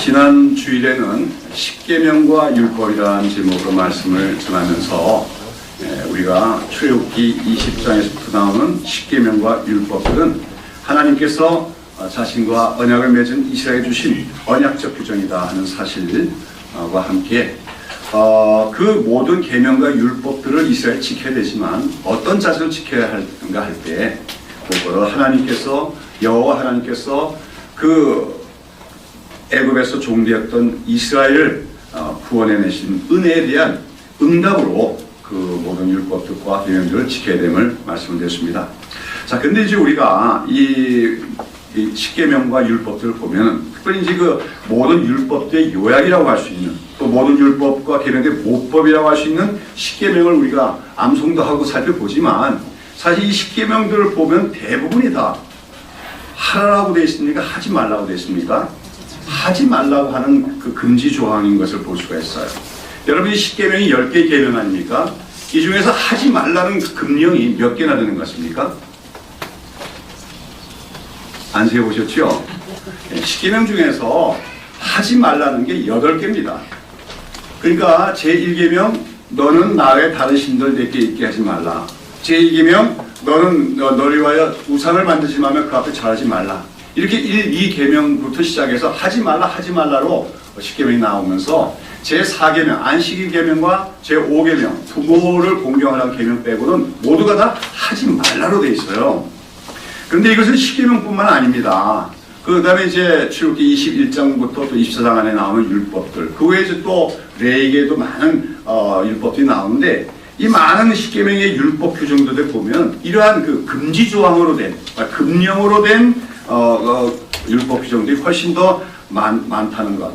지난 주일에는 십계명과 율법이라는 제목으로 말씀을 전하면서 우리가 출애굽기 20장에서부터 나오는 십계명과 율법들은 하나님께서 자신과 언약을 맺은 이스라엘에 주신 언약적 규정이다 하는 사실과 함께 그 모든 계명과 율법들을 이스라엘이 지켜야 되지만 어떤 자세로 지켜야 할까 할 때 그거를 여호와 하나님께서 그 애굽에서 종되었던 이스라엘을 구원해내신 은혜에 대한 응답으로 그 모든 율법들과 계명들을 지켜야 됨을 말씀드렸습니다. 자, 근데 이제 우리가 이 십계명과 율법들을 보면 특별히 이제 그 모든 율법들의 요약이라고 할 수 있는 또 모든 율법과 계명들의 모법이라고 할 수 있는 십계명을 우리가 암송도 하고 살펴보지만 사실 이 십계명들을 보면 대부분이 다 하라고 되어 있습니까? 하지 말라고 되어 있습니까? 하지 말라고 하는 그 금지 조항인 것을 볼 수가 있어요. 여러분 이 십계명이 10개의 계명 아닙니까? 이 중에서 하지 말라는 그 금령이 몇 개나 되는 것 같습니까? 안 세어보셨죠? 십계명 중에서 하지 말라는 게 8개입니다. 그러니까 제1계명 너는 나 외 다른 신들 내게 있게 하지 말라. 제2계명 너는 너를 위하여 우상을 만들지 말며 그 앞에 절하지 말라. 이렇게 1, 2계명부터 시작해서 하지 말라로 십계명이 나오면서 제4계명 안식일 계명과 제5계명 부모를 공경하라는 계명 빼고는 모두가 다 하지 말라로 돼 있어요. 그런데 이것은 십계명뿐만 아닙니다. 그 다음에 이제 출애굽기 21장부터 또 24장 안에 나오는 율법들, 그 외에 이제 또 레위기에도 많은 율법들이 나오는데 이 많은 십계명의 율법 규정들을 보면 이러한 그 금지 조항으로 된 금령으로 된 율법 규정들이 훨씬 더 많다는 것.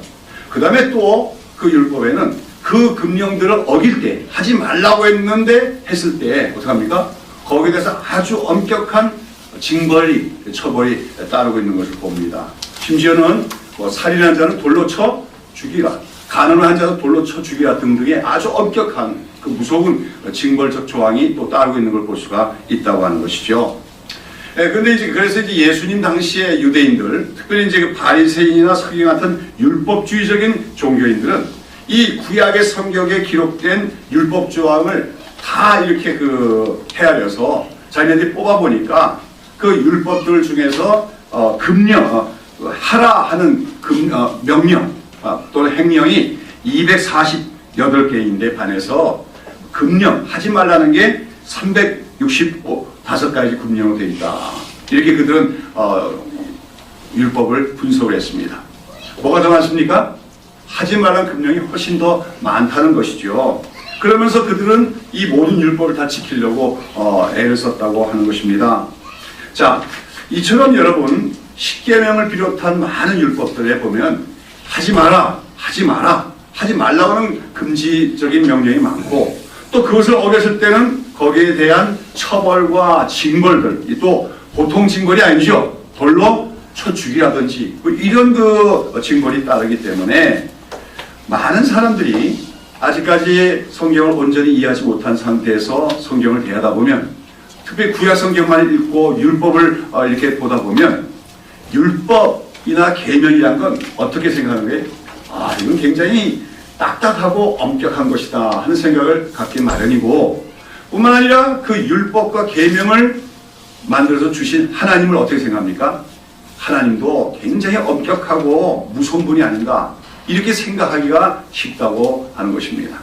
그 다음에 또 그 율법에는 그 금령들을 어길 때 하지 말라고 했을 때 어떡합니까? 거기에 대해서 아주 엄격한 징벌이 처벌이 따르고 있는 것을 봅니다. 심지어는 살인한 자는 돌로 쳐 죽이라, 간음한 자는 돌로 쳐 죽이라 등등의 아주 엄격한 그 무서운 징벌적 조항이 또 따르고 있는 걸 볼 수가 있다고 하는 것이죠. 근데 이제 그래서 이제 예수님 당시의 유대인들, 특별히 이제 그 바리새인이나 서기 같은 율법주의적인 종교인들은 이 구약의 성경에 기록된 율법 조항을 다 이렇게 그 헤아려서 자기네들이 뽑아보니까 그 율법들 중에서 하라 하는 명령 또는 행령이 248개인데 반해서 금령, 하지 말라는 게 365가지 금령으로 되어 있다. 이렇게 그들은 율법을 분석을 했습니다. 뭐가 더 많습니까? 하지 말라는 금령이 훨씬 더 많다는 것이죠. 그러면서 그들은 이 모든 율법을 다 지키려고 애를 썼다고 하는 것입니다. 자, 이처럼 여러분 십계명을 비롯한 많은 율법들에 보면 하지 마라, 하지 말라고 하는 금지적인 명령이 많고 또 그것을 어겼을 때는 거기에 대한 처벌과 징벌들, 또 보통 징벌이 아니죠. 돌로 쳐 죽이라든지 이런 그 징벌이 따르기 때문에 많은 사람들이 아직까지 성경을 온전히 이해하지 못한 상태에서 성경을 대하다 보면 특별히 구약 성경만 읽고 율법을 이렇게 보다 보면 율법이나 계명이란 건 어떻게 생각하는 거예요? 이건 굉장히 딱딱하고 엄격한 것이다 하는 생각을 갖기 마련이고 뿐만 아니라 그 율법과 계명을 만들어서 주신 하나님을 어떻게 생각합니까? 하나님도 굉장히 엄격하고 무서운 분이 아닌가 이렇게 생각하기가 쉽다고 하는 것입니다.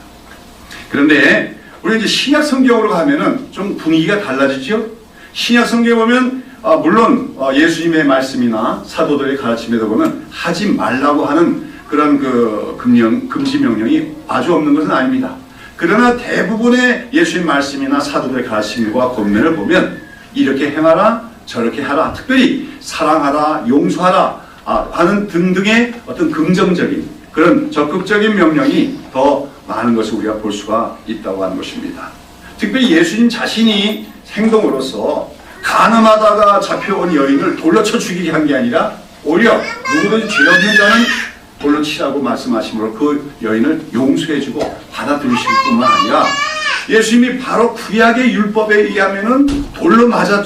그런데 우리 이제 신약 성경으로 가면은 좀 분위기가 달라지죠. 신약 성경에 보면 물론 예수님의 말씀이나 사도들의 가르침에도 보면 하지 말라고 하는 그런 그 금지 명령이 아주 없는 것은 아닙니다. 그러나 대부분의 예수님 말씀이나 사도들의 가르침과 권면을 보면 이렇게 행하라, 저렇게 하라, 특별히 사랑하라, 용서하라 하는 등등의 어떤 긍정적인 그런 적극적인 명령이 더 많은 것을 우리가 볼 수가 있다고 하는 것입니다. 특별히 예수님 자신이 행동으로서 간음하다가 잡혀온 여인을 돌로 쳐 죽이게 한 게 아니라 오히려 누구든지 죄 없는 자는 돌로 치라고 말씀하심으로 그 여인을 용서해주고 받아들이실 뿐만 아니라 예수님이 바로 구약의 율법에 의하면은 돌로 맞아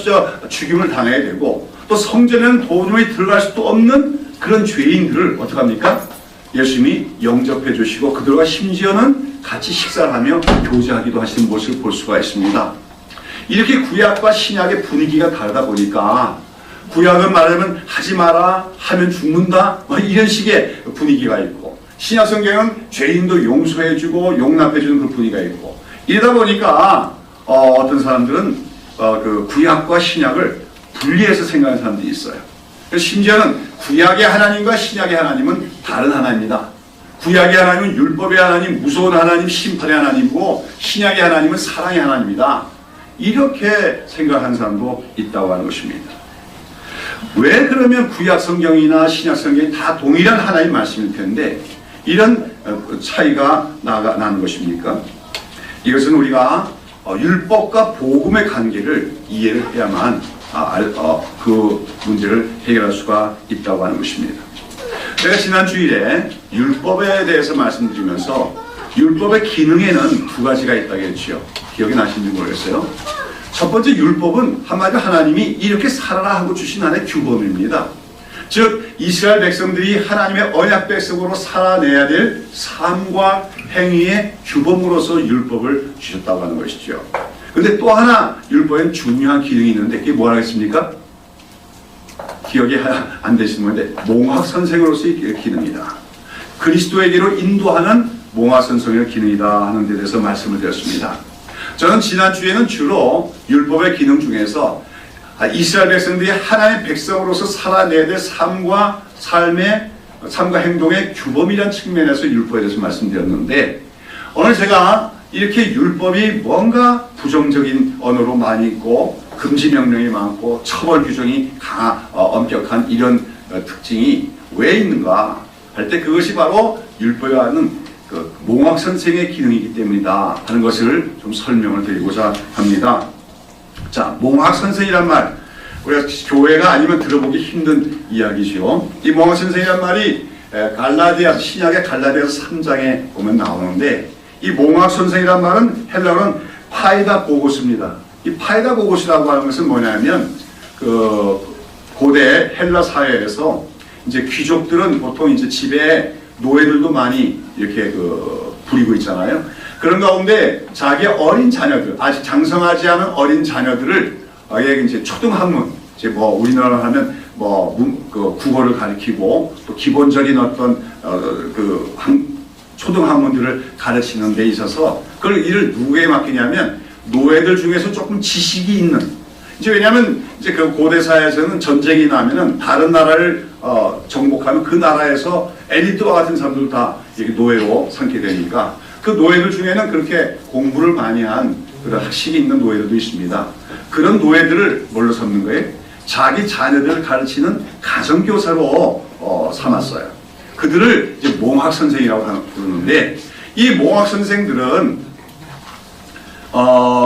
죽임을 당해야 되고 또 성전에는 도저히 들어갈 수도 없는 그런 죄인들을 어떡합니까? 예수님이 영접해 주시고 그들과 심지어는 같이 식사를 하며 교제하기도 하시는 모습을 볼 수가 있습니다. 이렇게 구약과 신약의 분위기가 다르다 보니까 구약은 말하면 하지 마라 하면 죽는다 이런 식의 분위기가 있고, 신약 성경은 죄인도 용서해주고 용납해주는 그 분위기가 있고, 이러다 보니까 어떤 사람들은 그 구약과 신약을 분리해서 생각하는 사람들이 있어요. 심지어는 구약의 하나님과 신약의 하나님은 다른 하나님이다. 구약의 하나님은 율법의 하나님, 무서운 하나님, 심판의 하나님이고, 신약의 하나님은 사랑의 하나님이다. 이렇게 생각하는 사람도 있다고 하는 것입니다. 왜 그러면 구약 성경이나 신약 성경이 다 동일한 하나님 말씀일 텐데 이런 차이가 나는 것입니까? 이것은 우리가 율법과 복음의 관계를 이해를 해야만 그 문제를 해결할 수가 있다고 하는 것입니다. 제가 지난 주일에 율법에 대해서 말씀드리면서 율법의 기능에는 두 가지가 있다고 했죠. 기억이 나시는지 모르겠어요. 첫 번째, 율법은 한마디로 하나님이 이렇게 살아라 하고 주신 하나의 규범입니다. 즉 이스라엘 백성들이 하나님의 언약 백성으로 살아내야 될 삶과 행위의 규범으로서 율법을 주셨다고 하는 것이죠. 그런데 또 하나 율법에는 중요한 기능이 있는데 그게 뭐라 했습니까? 기억이 안 되시는 건데 몽학 선생으로서의 기능이다. 그리스도에게로 인도하는 몽학 선생의 기능이다 하는 데 대해서 말씀을 드렸습니다. 저는 지난주에는 주로 율법의 기능 중에서 이스라엘 백성들이 하나님의 백성으로서 살아내야 될 삶과 행동의 규범이라는 측면에서 율법에 대해서 말씀드렸는데, 오늘 제가 이렇게 율법이 뭔가 부정적인 언어로 많이 있고 금지 명령이 많고 처벌 규정이 엄격한 이런 특징이 왜 있는가 할 때 그것이 바로 율법에 하는 그 몽학 선생의 기능이기 때문이다 하는 것을 좀 설명을 드리고자 합니다. 자, 몽학 선생이란 말, 우리가 교회가 아니면 들어보기 힘든 이야기죠. 이 몽학 선생이란 말이 신약의 갈라디아서 3장에 보면 나오는데, 이 몽학 선생이란 말은 헬라어는 파이다고고스입니다. 이 파이다고고스라고 하는 것은 뭐냐면 그 고대 헬라 사회에서 이제 귀족들은 보통 이제 집에 노예들도 많이 이렇게 부리고 있잖아요. 그런 가운데 자기 어린 자녀들, 아직 장성하지 않은 어린 자녀들을 이제 초등학문, 이제 우리나라로 하면 국어를 가르치고 또 기본적인 어떤 초등학문들을 가르치는 데 있어서 그걸 일을 누구에게 맡기냐면 노예들 중에서 조금 지식이 있는, 이제 왜냐하면 이제 그 고대 사회에서는 전쟁이 나면은 다른 나라를 정복하면 그 나라에서 엘리트와 같은 사람들 다 이렇게 노예로 삼게 되니까 그 노예들 중에는 그렇게 공부를 많이 한 그런 학식이 있는 노예들도 있습니다. 그런 노예들을 뭘로 삼는 거예요? 자기 자녀들을 가르치는 가정교사로 삼았어요. 그들을 이제 몽학 선생이라고 부르는데, 이 몽학 선생들은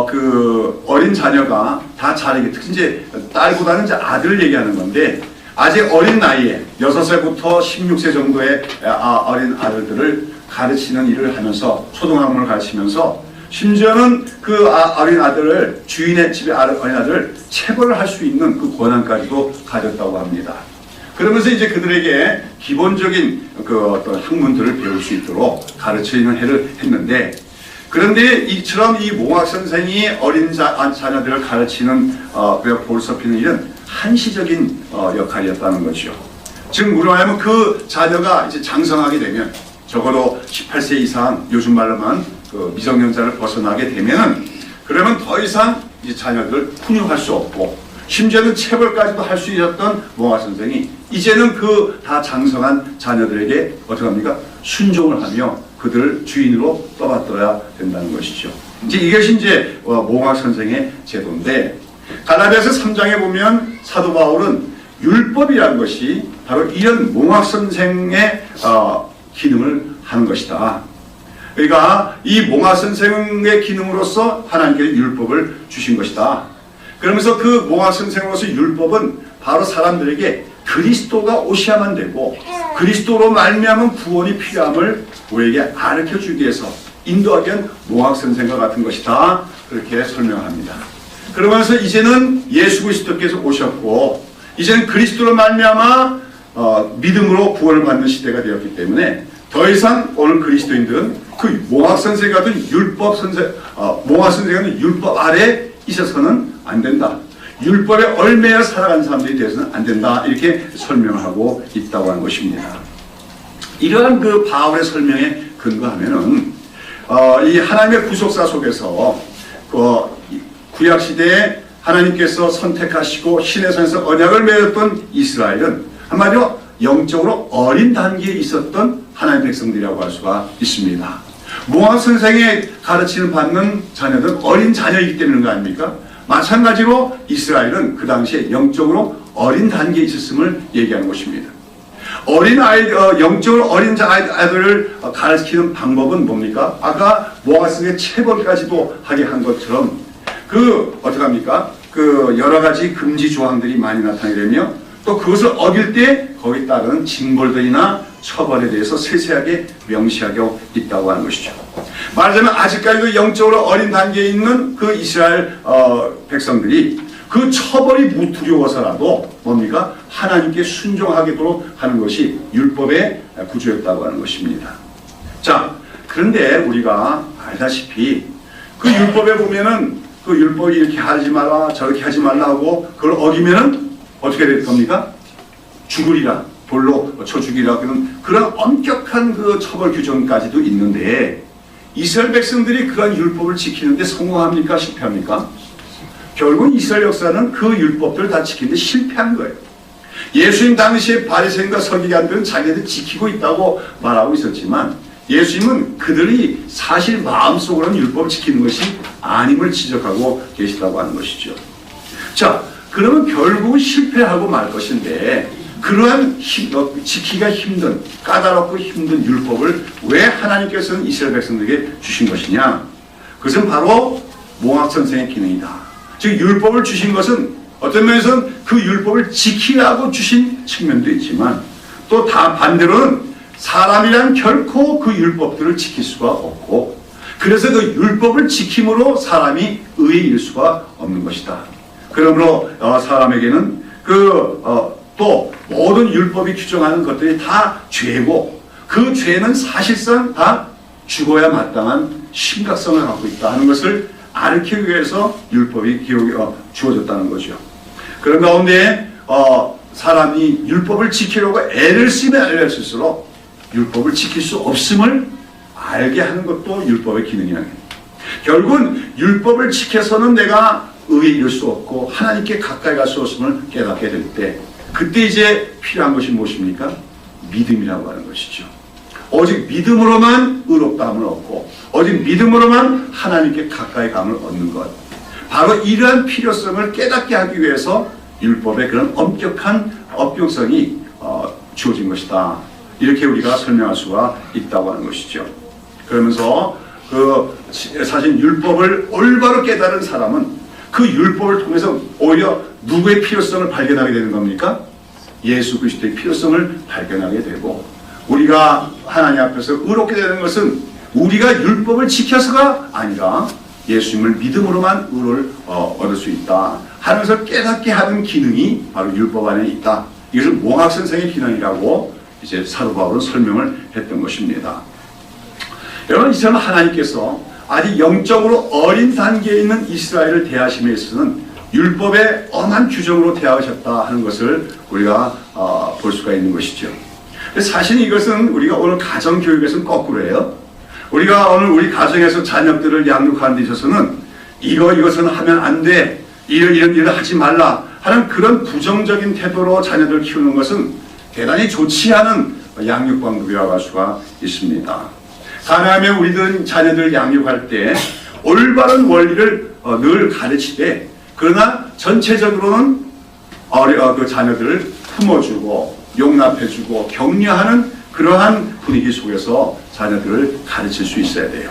그 어린 자녀가 다 자라게, 특히 이제 딸보다는 이제 아들을 얘기하는 건데, 아직 어린 나이에 6살부터 16세 정도의 어린 아들들을 가르치는 일을 하면서 초등학문을 가르치면서 심지어는 그 어린 아들을 주인의 집의 어린 아들을 체벌을 할 수 있는 그 권한까지도 가졌다고 합니다. 그러면서 이제 그들에게 기본적인 그 어떤 학문들을 배울 수 있도록 가르치는 해를 했는데, 그런데 이처럼 이 몽학 선생이 어린 자녀들을 가르치는 볼섭히는 일은 한시적인 역할이었다는 거죠. 즉 뭐냐면 그 자녀가 이제 장성하게 되면, 적어도 18세 이상, 요즘 말로만 그 미성년자를 벗어나게 되면은, 그러면 더 이상 이 자녀들을 훈육할 수 없고 심지어는 체벌까지도 할 수 있었던 몽학 선생이 이제는 그 다 장성한 자녀들에게 어떻게 합니까? 순종을 하며 그들을 주인으로 떠받들어야 된다는 것이죠. 이제 이것이 이제 몽학 선생의 제도인데, 갈라디아서 3장에 보면 사도 바울은 율법이라는 것이 바로 이런 몽학 선생의 기능을 하는 것이다. 그러니까 이 몽학 선생의 기능으로서 하나님께서 율법을 주신 것이다. 그러면서 그 몽학 선생으로서 율법은 바로 사람들에게 그리스도가 오셔야만 되고 그리스도로 말미암은 구원이 필요함을 우리에게 가르쳐주기 위해서 인도하기 위한 몽학 선생과 같은 것이다. 그렇게 설명합니다. 그러면서 이제는 예수 그리스도께서 오셨고 이제는 그리스도로 말미암아 믿음으로 구원을 받는 시대가 되었기 때문에 더 이상 오늘 그리스도인들은 그 몽학 선생 같은 몽학 선생 같은 율법 아래 있어서는 안 된다. 율법에 얽매여 살아가는 사람들이 되어서는 안 된다. 이렇게 설명하고 있다고 하는 것입니다. 이러한 그 바울의 설명에 근거하면은 이 하나님의 구속사 속에서 구약 시대에 하나님께서 선택하시고 시내산에서 언약을 맺었던 이스라엘은 한마디로 영적으로 어린 단계에 있었던 하나님의 백성들이라고 할 수가 있습니다. 몽학 선생의 가르침을 받는 자녀들은 어린 자녀이기 때문인 거 아닙니까? 마찬가지로 이스라엘은 그 당시에 영적으로 어린 단계에 있었음을 얘기하는 것입니다. 영적으로 어린 아이들을 가르치는 방법은 뭡니까? 아까 몽학 선생의 체벌까지도 하게 한 것처럼 어떻게 합니까? 여러 가지 금지 조항들이 많이 나타나려며 또 그것을 어길 때 거기에 따르는 징벌들이나 처벌에 대해서 세세하게 명시하고 있다고 하는 것이죠. 말하자면 아직까지도 영적으로 어린 단계에 있는 그 이스라엘 백성들이 그 처벌이 두려워서라도 뭡니까? 하나님께 순종하도록 하는 것이 율법의 구조였다고 하는 것입니다. 자, 그런데 우리가 알다시피 그 율법에 보면은 그 율법이 이렇게 하지 말라 저렇게 하지 말라 하고 그걸 어기면은 어떻게 될 겁니까? 죽으리라, 돌로 쳐 죽이라 그런 엄격한 그 처벌 규정까지도 있는데 이스라엘 백성들이 그런 율법을 지키는데 성공합니까? 실패합니까? 결국 이스라엘 역사는 그 율법들을 다 지키는데 실패한 거예요. 예수님 당시에 바리새인과 서기관들은 자기네들 지키고 있다고 말하고 있었지만 예수님은 그들이 사실 마음속으로는 율법을 지키는 것이 아님을 지적하고 계시다고 하는 것이죠. 자, 그러면 결국은 실패하고 말 것인데 그러한 지키기가 힘든 까다롭고 힘든 율법을 왜 하나님께서는 이스라엘 백성들에게 주신 것이냐? 그것은 바로 몽학 선생의 기능이다. 즉 율법을 주신 것은 어떤 면에서는 그 율법을 지키라고 주신 측면도 있지만 또 다 반대로는 사람이란 결코 그 율법들을 지킬 수가 없고 그래서 그 율법을 지킴으로 사람이 의에 이를 수가 없는 것이다. 그러므로 사람에게는 또 모든 율법이 규정하는 것들이 다 죄고 그 죄는 사실상 다 죽어야 마땅한 심각성을 갖고 있다 하는 것을 가르치기 위해서 율법이 주어졌다는 거죠. 그런 가운데 사람이 율법을 지키려고 애를 쓰면 애를 쓸수록 율법을 지킬 수 없음을 알게 하는 것도 율법의 기능이라는 거예요. 결국은 율법을 지켜서는 내가 의에 이를 수 없고 하나님께 가까이 갈 수 없음을 깨닫게 될 때 그때 이제 필요한 것이 무엇입니까? 믿음이라고 하는 것이죠. 오직 믿음으로만 의롭다함을 얻고 오직 믿음으로만 하나님께 가까이 감을 얻는 것. 바로 이러한 필요성을 깨닫게 하기 위해서 율법의 그런 엄격한 업용성이 주어진 것이다. 이렇게 우리가 설명할 수가 있다고 하는 것이죠. 그러면서 사실 율법을 올바로 깨달은 사람은 그 율법을 통해서 오히려 누구의 필요성을 발견하게 되는 겁니까? 예수 그리스도의 필요성을 발견하게 되고 우리가 하나님 앞에서 의롭게 되는 것은 우리가 율법을 지켜서가 아니라 예수님을 믿음으로만 의를 얻을 수 있다 하면서 깨닫게 하는 기능이 바로 율법 안에 있다. 이것을 몽학 선생의 기능이라고 이제 사도 바울은 설명을 했던 것입니다. 여러분, 이처럼 하나님께서 아직 영적으로 어린 단계에 있는 이스라엘을 대하심에 있어서는 율법의 엄한 규정으로 대하셨다 하는 것을 우리가 볼 수가 있는 것이죠. 사실 이것은 우리가 오늘 가정교육에서는 거꾸로 해요. 우리가 오늘 우리 가정에서 자녀들을 양육하는 데 있어서는 이것은 하면 안 돼, 이런 일을 하지 말라 하는 그런 부정적인 태도로 자녀들을 키우는 것은 대단히 좋지 않은 양육 방법이라고 할 수가 있습니다. 가능하면 우리들 자녀들 양육할 때 올바른 원리를 늘 가르치되 그러나 전체적으로는 그 자녀들을 품어주고 용납해주고 격려하는 그러한 분위기 속에서 자녀들을 가르칠 수 있어야 돼요.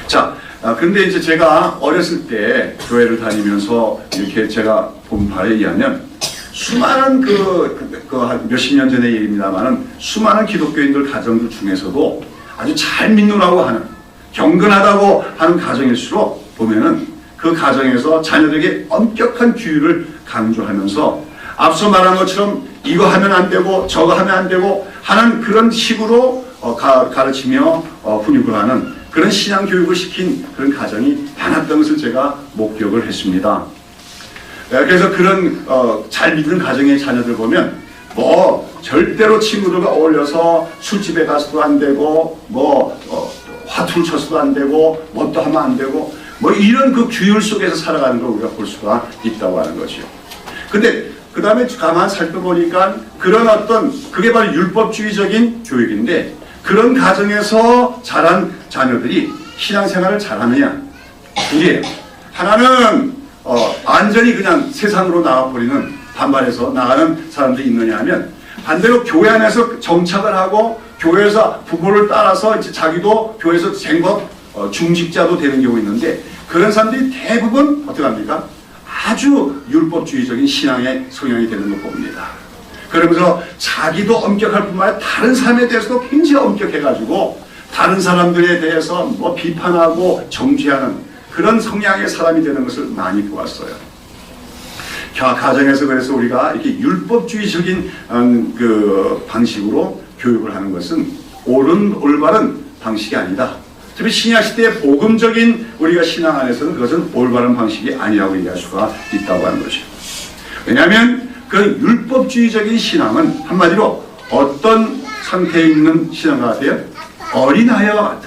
자, 근데 이제 제가 어렸을 때 교회를 다니면서 이렇게 제가 본 바에 의하면 수많은 한 몇십 년 전의 일입니다만은 수많은 기독교인들 가정들 중에서도 아주 잘 믿노라고 하는 경건하다고 하는 가정일수록 보면은 그 가정에서 자녀들에게 엄격한 규율을 강조하면서 앞서 말한 것처럼 이거 하면 안 되고 저거 하면 안 되고 하는 그런 식으로 가르치며 훈육을 하는 그런 신앙 교육을 시킨 그런 가정이 많았던 것을 제가 목격을 했습니다. 그래서 그런 잘 믿는 가정의 자녀들 보면 절대로 친구들과 어울려서 술집에 가서도 안 되고 화투를 쳤어도 안 되고 뭣도 하면 안 되고 이런 그 규율 속에서 살아가는 걸 우리가 볼 수가 있다고 하는 거죠. 근데 그 다음에 가만 살펴보니까 그게 바로 율법주의적인 교육인데, 그런 가정에서 자란 자녀들이 신앙생활을 잘하느냐? 두 개예요. 하나는 완전히 그냥 세상으로 나가버리는, 반발해서 나가는 사람들이 있느냐 하면, 반대로 교회 안에서 정착을 하고 교회에서 부모를 따라서 이제 자기도 교회에서 쟁법 중직자도 되는 경우 있는데, 그런 사람들이 대부분 어떻게 합니까? 아주 율법주의적인 신앙의 성향이 되는 걸 봅니다. 그러면서 자기도 엄격할 뿐만 아니라 다른 사람에 대해서도 굉장히 엄격해가지고 다른 사람들에 대해서 비판하고 정죄하는 그런 성향의 사람이 되는 것을 많이 보았어요. 가정에서 그래서 우리가 이렇게 율법주의적인 그 방식으로 교육을 하는 것은 올바른 방식이 아니다. 특히 신약시대의 복음적인 우리가 신앙 안에서는 그것은 올바른 방식이 아니라고 얘기할 수가 있다고 하는 거죠. 왜냐하면 그 율법주의적인 신앙은 한마디로 어떤 상태에 있는 신앙과 같아요? 어린아이와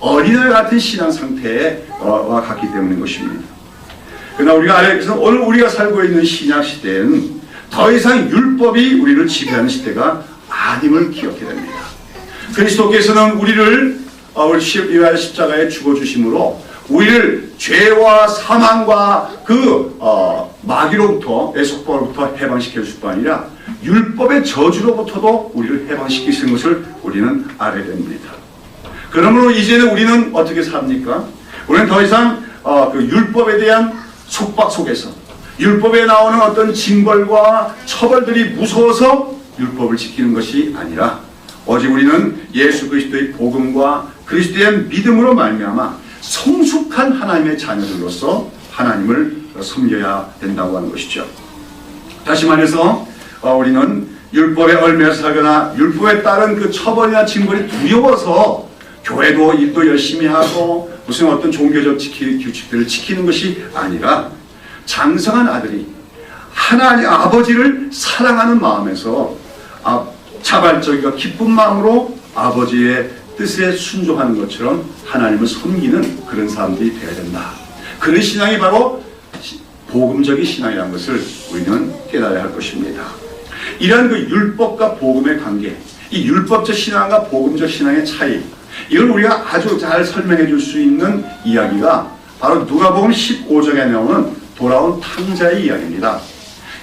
같은 신앙 상태와 같기 때문인 것입니다. 그러나 우리가 알겠지만 오늘 우리가 살고 있는 신약시대에는 더 이상 율법이 우리를 지배하는 시대가 아님을 기억해야 됩니다. 그리스도께서는 우리를 우리 십자가에 죽어주심으로 우리를 죄와 사망과 그 마귀로부터의 속박으로부터 해방시켜 줄 뿐 아니라 율법의 저주로부터도 우리를 해방시키시는 것을 우리는 알아야 됩니다. 그러므로 이제는 우리는 어떻게 삽니까? 우리는 더 이상 그 율법에 대한 속박 속에서 율법에 나오는 어떤 징벌과 처벌들이 무서워서 율법을 지키는 것이 아니라 오직 우리는 예수 그리스도의 복음과 그리스도의 믿음으로 말미암아 성숙한 하나님의 자녀들로서 하나님을 섬겨야 된다고 하는 것이죠. 다시 말해서 우리는 율법에 얽매여 살거나 율법에 따른 그 처벌이나 징벌이 두려워서 교회도 일도 열심히 하고 무슨 어떤 종교적 규칙들을 지키는 것이 아니라 장성한 아들이 하나님 아버지를 사랑하는 마음에서 자발적이고 기쁜 마음으로 아버지의 뜻에 순종하는 것처럼 하나님을 섬기는 그런 사람들이 되어야 된다. 그런 신앙이 바로 복음적인 신앙이라는 것을 우리는 깨달아야 할 것입니다. 이러한 그 율법과 복음의 관계, 이 율법적 신앙과 복음적 신앙의 차이, 이걸 우리가 아주 잘 설명해 줄 수 있는 이야기가 바로 누가복음 15장에 나오는 돌아온 탕자의 이야기입니다.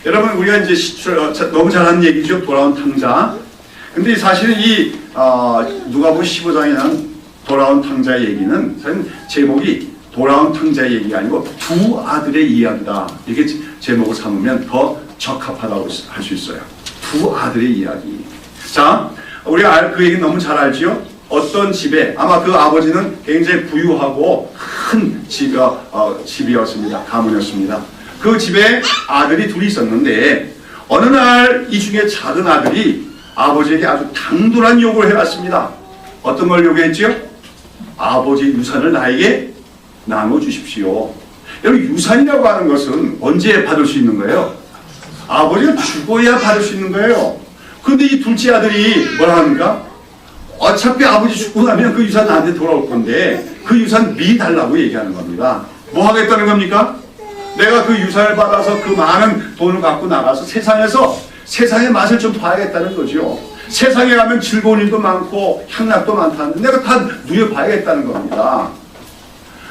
여러분, 우리가 이제 너무 잘하는 얘기죠. 돌아온 탕자. 근데 사실은 이 누가복음 15장에 나온 돌아온 탕자의 얘기는 사실 제목이 돌아온 탕자의 얘기가 아니고 두 아들의 이야기다. 이렇게 제목을 삼으면 더 적합하다고 할 수 있어요. 두 아들의 이야기. 자, 우리가 그 얘기 너무 잘 알지요? 어떤 집에 아마 그 아버지는 굉장히 부유하고 큰 집이었습니다. 가문이었습니다. 그 집에 아들이 둘이 있었는데 어느 날 이 중에 작은 아들이 아버지에게 아주 당돌한 요구를 해왔습니다. 어떤 걸 요구했지요? 아버지 유산을 나에게 나눠주십시오. 여러분, 유산이라고 하는 것은 언제 받을 수 있는 거예요? 아버지가 죽어야 받을 수 있는 거예요. 그런데 이 둘째 아들이 뭐라 합니까? 어차피 아버지 죽고 나면 그 유산 나한테 돌아올 건데 그 유산 미리 달라고 얘기하는 겁니다. 뭐 하겠다는 겁니까? 내가 그 유산을 받아서 그 많은 돈을 갖고 나가서 세상의 맛을 좀 봐야겠다는 거죠. 세상에 가면 즐거운 일도 많고 향락도 많다는데 내가 다 누려봐야겠다는 겁니다.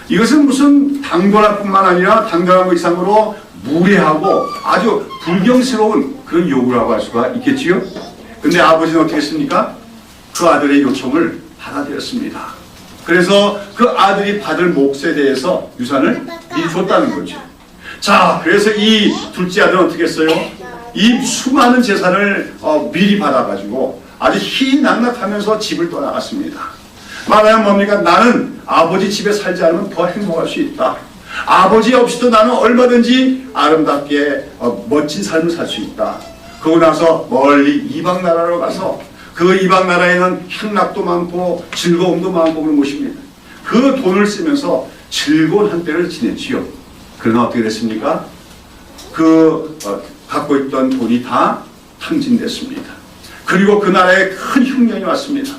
이것은 무슨 당돌할 뿐만 아니라 당돌한 것 이상으로 무례하고 아주 불경스러운 그런 요구라고 할 수가 있겠지요. 근데 아버지는 어떻게 했습니까? 그 아들의 요청을 받아들였습니다. 그래서 그 아들이 받을 몫에 대해서 유산을 미리 줬다는 거죠. 자, 그래서 이 둘째 아들은 어떻게 했어요? 이 수많은 재산을 미리 받아가지고 아주 희낙낙하면서 집을 떠나갔습니다. 말하면 뭡니까? 나는 아버지 집에 살지 않으면 더 행복할 수 있다. 아버지 없이도 나는 얼마든지 아름답게 멋진 삶을 살 수 있다. 그러고 나서 멀리 이방 나라로 가서 그 이방 나라에는 향락도 많고 즐거움도 많고 그런 곳입니다. 그 돈을 쓰면서 즐거운 한때를 지냈지요. 그러나 어떻게 됐습니까? 갖고 있던 돈이 다 탕진됐습니다. 그리고 그 나라에 큰 흉년이 왔습니다.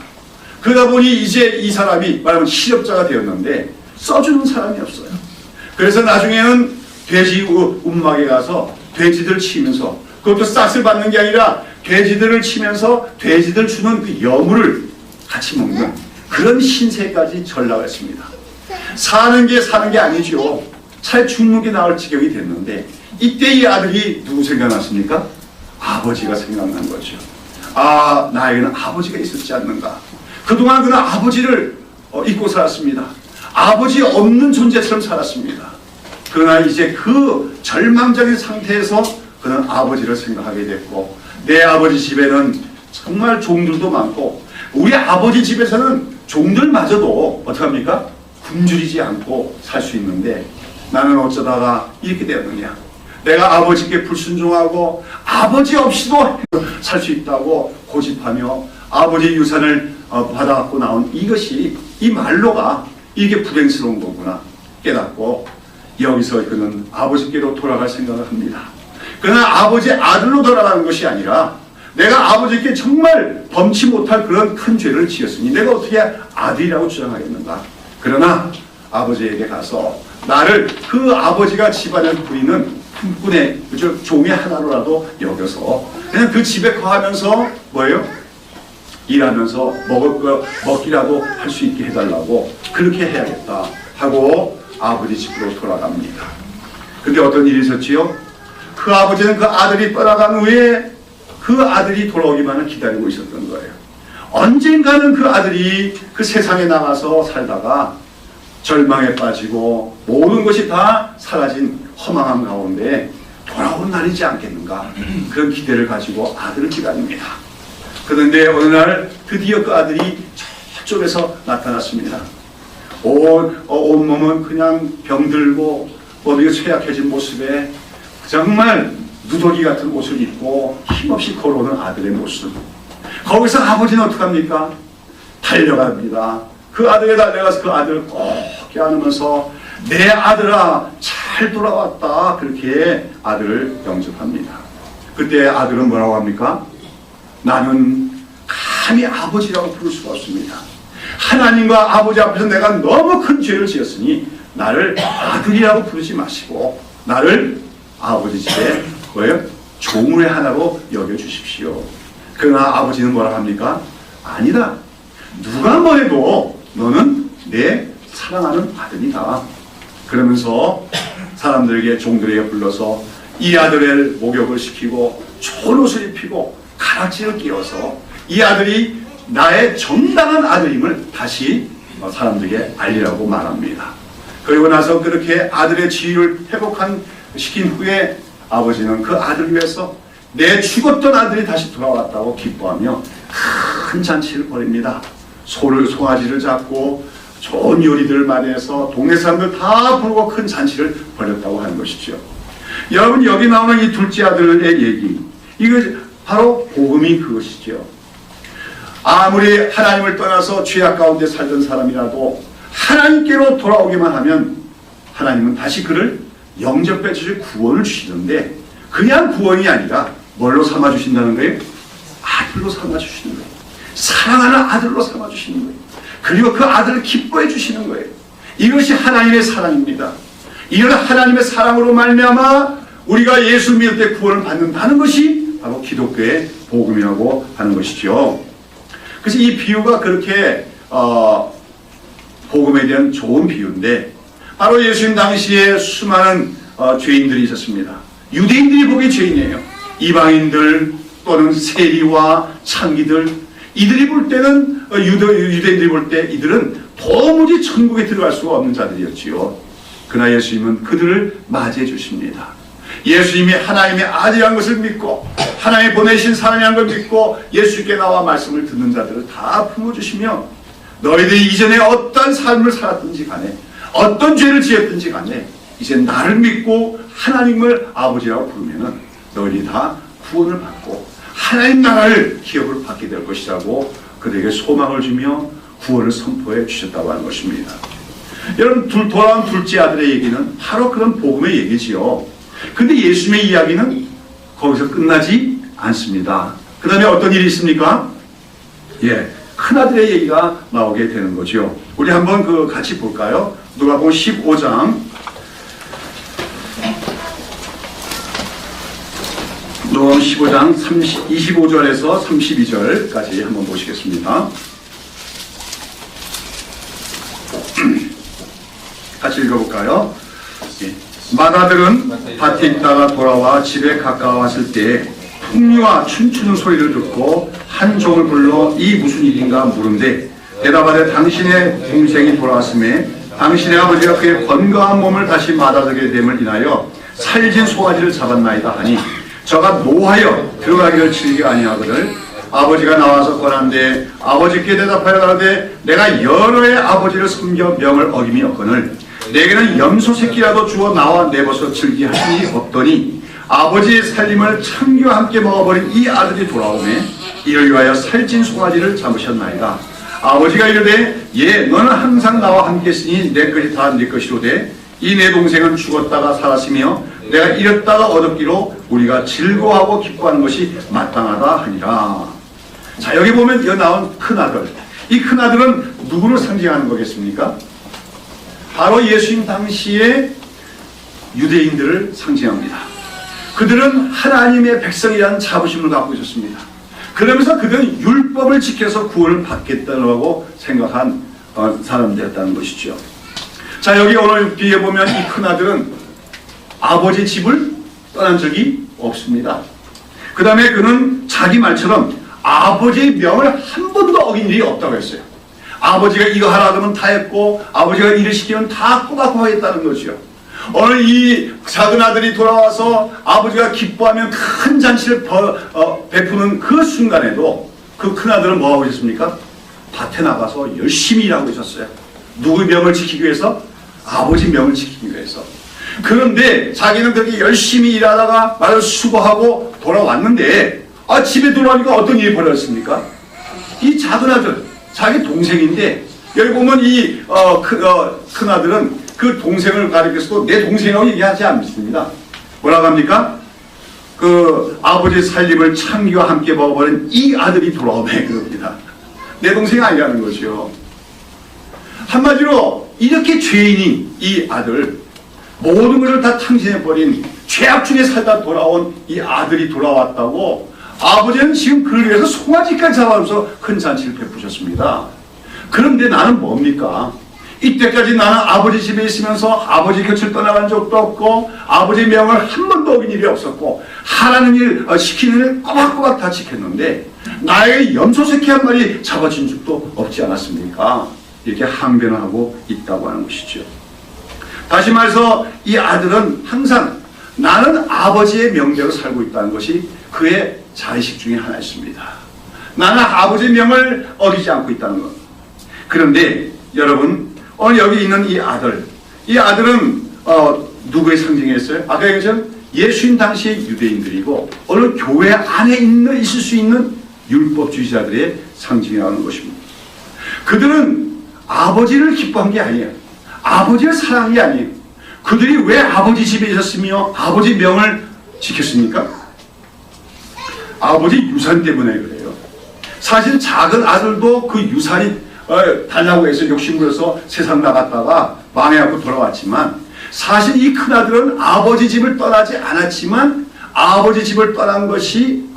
그러다 보니 이제 이 사람이 말하면 실업자가 되었는데 써주는 사람이 없어요. 그래서 나중에는 돼지 움막에 가서 돼지들 치면서, 그것도 싹을 받는 게 아니라 돼지들을 치면서 돼지들 주는 그 여물을 같이 먹는 그런 신세까지 전락했습니다. 사는 게 아니죠. 차라리 죽는 게 나을 지경이 됐는데, 이때 이 아들이 누구 생각났습니까? 아버지가 생각난 거죠. 아, 나에게는 아버지가 있었지 않는가. 그동안 그는 아버지를 잊고 살았습니다. 아버지 없는 존재처럼 살았습니다. 그러나 이제 그 절망적인 상태에서 그는 아버지를 생각하게 됐고, 내 아버지 집에는 정말 종들도 많고, 우리 아버지 집에서는 종들마저도 어떡합니까? 굶주리지 않고 살 수 있는데 나는 어쩌다가 이렇게 되었느냐. 내가 아버지께 불순종하고 아버지 없이도 살 수 있다고 고집하며 아버지 유산을 받아갖고 나온 이것이, 이 말로가 이게 불행스러운 거구나 깨닫고 여기서 그는 아버지께로 돌아갈 생각을 합니다. 그러나 아버지 아들로 돌아가는 것이 아니라, 내가 아버지께 정말 범치 못할 그런 큰 죄를 지었으니 내가 어떻게 아들이라고 주장하겠는가. 그러나 아버지에게 가서 나를 그 아버지가 집안을 부리는 품꾼의 종의 하나로라도 여겨서 그냥 그 집에 거하면서 뭐예요? 일하면서 먹기라도 할 수 있게 해달라고, 그렇게 해야겠다 하고 아버지 집으로 돌아갑니다. 근데 어떤 일이 있었지요? 그 아버지는 그 아들이 떠나간 후에 그 아들이 돌아오기만을 기다리고 있었던 거예요. 언젠가는 그 아들이 그 세상에 나가서 살다가 절망에 빠지고 모든 것이 다 사라진 허망함 가운데 돌아오는 날이지 않겠는가, 그런 기대를 가지고 아들을 기다립니다. 그런데 어느 날 드디어 그 아들이 저쪽에서 나타났습니다. 온몸은 그냥 병들고 어디가 쇠약해진 모습에 정말 누더기 같은 옷을 입고 힘없이 걸어오는 아들의 모습. 거기서 아버지는 어떡합니까? 달려갑니다. 그 아들에 달려가서 그 아들을 꼭 껴안으면서 내 아들아 잘 돌아왔다, 그렇게 아들을 영접합니다. 그때 아들은 뭐라고 합니까? 나는 감히 아버지라고 부를 수가 없습니다. 하나님과 아버지 앞에서 내가 너무 큰 죄를 지었으니 나를 아들이라고 부르지 마시고 나를 아버지 집에 뭐예요? 종의 하나로 여겨주십시오. 그러나 아버지는 뭐라 합니까? 아니다. 누가 뭐해도 너는 내 사랑하는 아들이다. 그러면서 사람들에게, 종들에게 불러서 이 아들을 목욕을 시키고 좋은 옷을 입히고 가락지를 끼워서 이 아들이 나의 정당한 아들임을 다시 사람들에게 알리라고 말합니다. 그리고 나서 그렇게 아들의 지위를 시킨 후에 아버지는 그 아들을 위해서 내 죽었던 아들이 다시 돌아왔다고 기뻐하며 큰 잔치를 벌입니다. 송아지를 잡고 좋은 요리들을 마련해서 동네 사람들 다 부르고 큰 잔치를 벌였다고 하는 것이죠. 여러분, 여기 나오는 이 둘째 아들의 얘기, 이거 바로 복음이 그것이죠. 아무리 하나님을 떠나서 죄악 가운데 살던 사람이라도 하나님께로 돌아오기만 하면 하나님은 다시 그를 영접해 주실 구원을 주시는데, 그냥 구원이 아니라 뭘로 삼아주신다는 거예요? 아들로 삼아주시는 거예요. 사랑하는 아들로 삼아주시는 거예요. 그리고 그 아들을 기뻐해 주시는 거예요. 이것이 하나님의 사랑입니다. 이런 하나님의 사랑으로 말미암아 우리가 예수 믿을 때 구원을 받는다는 것이 바로 기독교의 복음이라고 하는 것이죠. 그래서 이 비유가 그렇게 복음에 대한 좋은 비유인데, 바로 예수님 당시에 수많은 죄인들이 있었습니다. 유대인들이 보기에 죄인이에요. 이방인들 또는 세리와 창기들, 이들이 볼 때는 유대인들이 볼 때 이들은 도무지 천국에 들어갈 수가 없는 자들이었지요. 그러나 예수님은 그들을 맞이해 주십니다. 예수님이 하나님의 아들이라는 것을 믿고 하나님이 보내신 사람이라는 걸 믿고 예수께 나와 말씀을 듣는 자들을 다 품어주시며, 너희들이 이전에 어떤 삶을 살았든지 간에 어떤 죄를 지었든지 간에 이제 나를 믿고 하나님을 아버지라고 부르면은 너희들이 다 구원을 받고 하나님 나라를 기업을 받게 될 것이라고 그들에게 소망을 주며 구원을 선포해 주셨다고 하는 것입니다. 여러분, 돌아온 둘째 아들의 얘기는 바로 그런 복음의 얘기지요. 근데 예수님의 이야기는 거기서 끝나지 않습니다. 그 다음에 어떤 일이 있습니까? 큰아들의 얘기가 나오게 되는 거죠. 우리 한번 같이 볼까요? 누가복음 15장 누가복음 15장 25절에서 32절까지 한번 보시겠습니다. 같이 읽어볼까요? 맏아들은 밭에 있다가 돌아와 집에 가까웠을 때 풍류와 춤추는 소리를 듣고 한 종을 불러 이 무슨 일인가 물은데 대답하되 당신의 동생이 돌아왔음에 당신의 아버지가 그의 건강한 몸을 다시 맞아들게 됨을 인하여 살진 송아지를 잡았나이다 하니 저가 노하여 들어가기를 즐겨 아니하거늘 아버지가 나와서 권한데 아버지께 대답하여 가로되 내가 여러 해 아버지를 섬겨 명을 어김이 없거늘 내게는 염소 새끼라도 주어 나와 내버서 즐기하시니 없더니 아버지의 살림을 창기와 함께 먹어버린 이 아들이 돌아오매 이를 위하여 살찐 송아지를 잡으셨나이다. 아버지가 이르되 너는 항상 나와 함께 있으니 내 것이 다 네 것이로되 이 내 동생은 죽었다가 살았으며 내가 잃었다가 얻었기로 우리가 즐거워하고 기뻐하는 것이 마땅하다 하니라. 자, 여기 보면 여기 나온 큰아들, 이 큰아들은 누구를 상징하는 거겠습니까? 바로 예수님 당시에 유대인들을 상징합니다. 그들은 하나님의 백성이라는 자부심을 갖고 있었습니다. 그러면서 그들은 율법을 지켜서 구원을 받겠다고 생각한 사람들이었다는 것이죠. 자, 여기 오늘 뒤에 보면 이 큰아들은 아버지 집을 떠난 적이 없습니다. 그 다음에 그는 자기 말처럼 아버지의 명을 한 번도 어긴 일이 없다고 했어요. 아버지가 이거 하라 그러면 다 했고 아버지가 일을 시키면 다 꼬박꼬박 했다는 거죠. 오늘 이 작은 아들이 돌아와서 아버지가 기뻐하면 큰 잔치를 베푸는 그 순간에도 그 큰아들은 뭐하고 있었습니까? 밭에 나가서 열심히 일하고 있었어요. 누구의 명을 지키기 위해서? 아버지 명을 지키기 위해서. 그런데 자기는 그렇게 열심히 일하다가 말을 수고하고 돌아왔는데 집에 돌아오니까 어떤 일이 벌어졌습니까? 이 작은 아들, 자기 동생인데 여기 보면 이 큰아들은 그 동생을 가리켜서도 내 동생이라고 얘기하지 않습니다. 뭐라고 합니까? 그 아버지의 살림을 창기와 함께 먹어버린 이 아들이 돌아오네 그럽니다. 내 동생이 아니라는 거죠. 한마디로 이렇게 죄인인 이 아들, 모든 것을 다 탕진해버린 죄악 중에 살다 돌아온 이 아들이 돌아왔다고 아버지는 지금 그를 위해서 송아지까지 잡아서 큰 잔치를 베푸셨습니다. 그런데 나는 뭡니까? 이때까지 나는 아버지 집에 있으면서 아버지 곁을 떠나간 적도 없고 아버지 명을 한 번도 어긴 일이 없었고 하라는 일 시키는 일 꼬박꼬박 다 지켰는데 나에게 염소 새끼 한 마리 잡아준 적도 없지 않았습니까? 이렇게 항변을 하고 있다고 하는 것이죠. 다시 말해서 이 아들은 항상 나는 아버지의 명대로 살고 있다는 것이 그의 자의식 중에 하나였습니다. 나는 아버지의 명을 어기지 않고 있다는 것. 그런데 여러분 오늘 여기 있는 이 아들은 누구의 상징이었어요? 아까 얘기했죠? 예수님 당시의 유대인들이고 오늘 교회 안에 있을 수 있는 율법주의자들의 상징이라는 것입니다. 그들은 아버지를 기뻐한 게 아니에요. 아버지를 사랑한 게 아니에요. 그들이 왜 아버지 집에 있었으며 아버지 명을 지켰습니까? 아버지 유산 때문에 그래요. 사실 작은 아들도 그 유산이 달라고 해서 욕심부려서 세상 나갔다가 망해갖고 돌아왔지만 사실 이 큰아들은 아버지 집을 떠나지 않았지만 아버지 집을 떠난 것이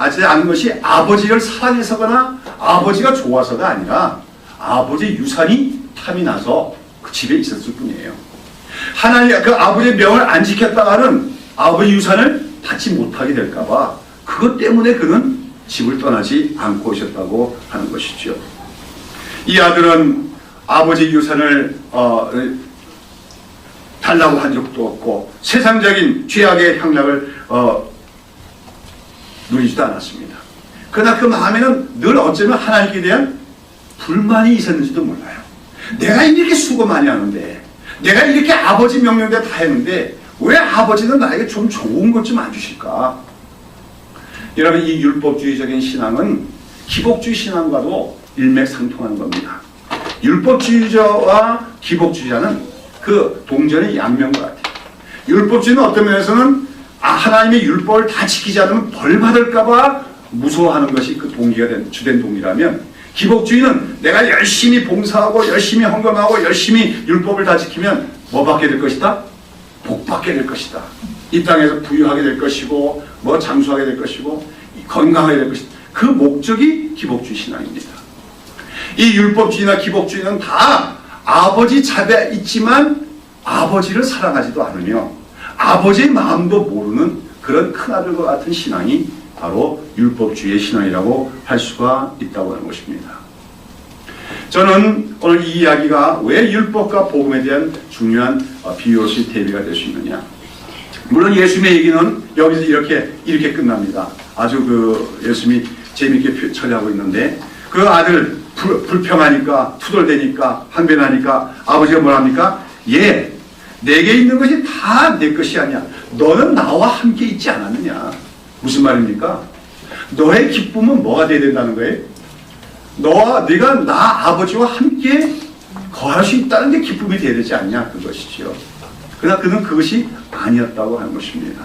아버지를 사랑해서거나 아버지가 좋아서가 아니라 아버지 유산이 탐이 나서 그 집에 있었을 뿐이에요. 하나님 그 아버지의 명을 안 지켰다가는 아버지 유산을 받지 못하게 될까봐 그것 때문에 그는 집을 떠나지 않고 오셨다고 하는 것이죠. 이 아들은 아버지 유산을 달라고 한 적도 없고 세상적인 죄악의 향락을 누리지도 않았습니다. 그러나 그 마음에는 늘 어쩌면 하나님께 대한 불만이 있었는지도 몰라요. 내가 이렇게 수고 많이 하는데 내가 이렇게 아버지 명령대로 다 했는데 왜 아버지는 나에게 좀 좋은 것 좀 안 주실까? 여러분, 이 율법주의적인 신앙은 기복주의 신앙과도 일맥상통하는 겁니다. 율법주의자와 기복주의자는 그 동전의 양면과 같아요. 율법주의는 어떤 면에서는 하나님의 율법을 다 지키지 않으면 벌 받을까봐 무서워하는 것이 그 동기가 주된 동기라면, 기복주의는 내가 열심히 봉사하고 열심히 헌금하고 열심히 율법을 다 지키면 뭐 받게 될 것이다? 복 받게 될 것이다. 이 땅에서 부유하게 될 것이고 뭐 장수하게 될 것이고 건강하게 될 것이다. 그 목적이 기복주의 신앙입니다. 이 율법주의나 기복주의는 다 아버지 자비에 있지만 아버지를 사랑하지도 않으며 아버지의 마음도 모르는 그런 큰아들과 같은 신앙이 바로 율법주의의 신앙이라고 할 수가 있다고 하는 것입니다. 저는 오늘 이 이야기가 왜 율법과 복음에 대한 중요한 비유로서의 대비가 될 수 있느냐. 물론 예수님의 얘기는 여기서 이렇게 끝납니다. 아주 예수님이 재미있게 처리하고 있는데, 그 아들 불평하니까 투덜대니까 항변하니까 아버지가 뭐랍니까? 내게 있는 것이 다 내 것이 아니야. 너는 나와 함께 있지 않았느냐. 무슨 말입니까? 너의 기쁨은 뭐가 돼야 된다는 거예요? 네가 나 아버지와 함께 거할 수 있다는 게 기쁨이 돼야 되지 않냐, 그것이죠. 그러나 그는 그것이 아니었다고 하는 것입니다.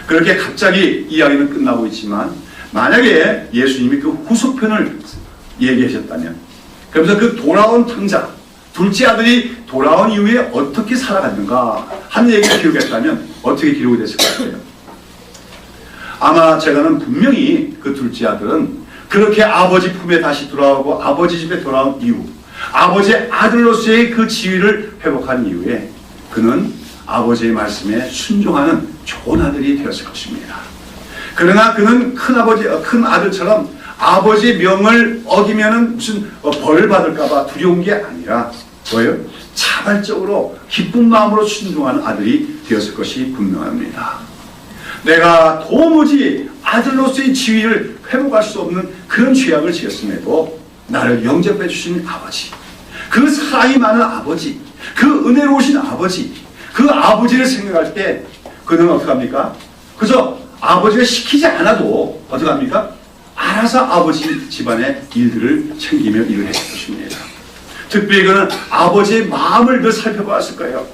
그렇게 갑자기 이야기는 끝나고 있지만, 만약에 예수님이 그 후속편을 얘기하셨다면, 그러면서 그 돌아온 탕자, 둘째 아들이 돌아온 이후에 어떻게 살아갔는가 하는 얘기를 기록했다면 어떻게 기록이 됐을 것 같아요? 아마 제가는 분명히 그 둘째 아들은 그렇게 아버지 품에 다시 돌아오고 아버지 집에 돌아온 이후, 아버지의 아들로서의 그 지위를 회복한 이후에 그는 아버지의 말씀에 순종하는 좋은 아들이 되었을 것입니다. 그러나 그는 큰 아들처럼 아버지의 명을 어기면은 무슨 벌 받을까봐 두려운 게 아니라 뭐예요? 자발적으로 기쁜 마음으로 순종하는 아들이 되었을 것이 분명합니다. 내가 도무지 아들로서의 지위를 회복할 수 없는 그런 죄악을 지었음에도 나를 영접해 주신 아버지, 그 사랑이 많은 아버지, 그 은혜로우신 아버지, 그 아버지를 생각할 때 그는 어떻게 합니까? 그저 아버지가 시키지 않아도 어떻게 합니까? 알아서 아버지 집안의 일들을 챙기며 일을 했을 것입니다. 특별히 그는 아버지의 마음을 늘 살펴봤을 거예요.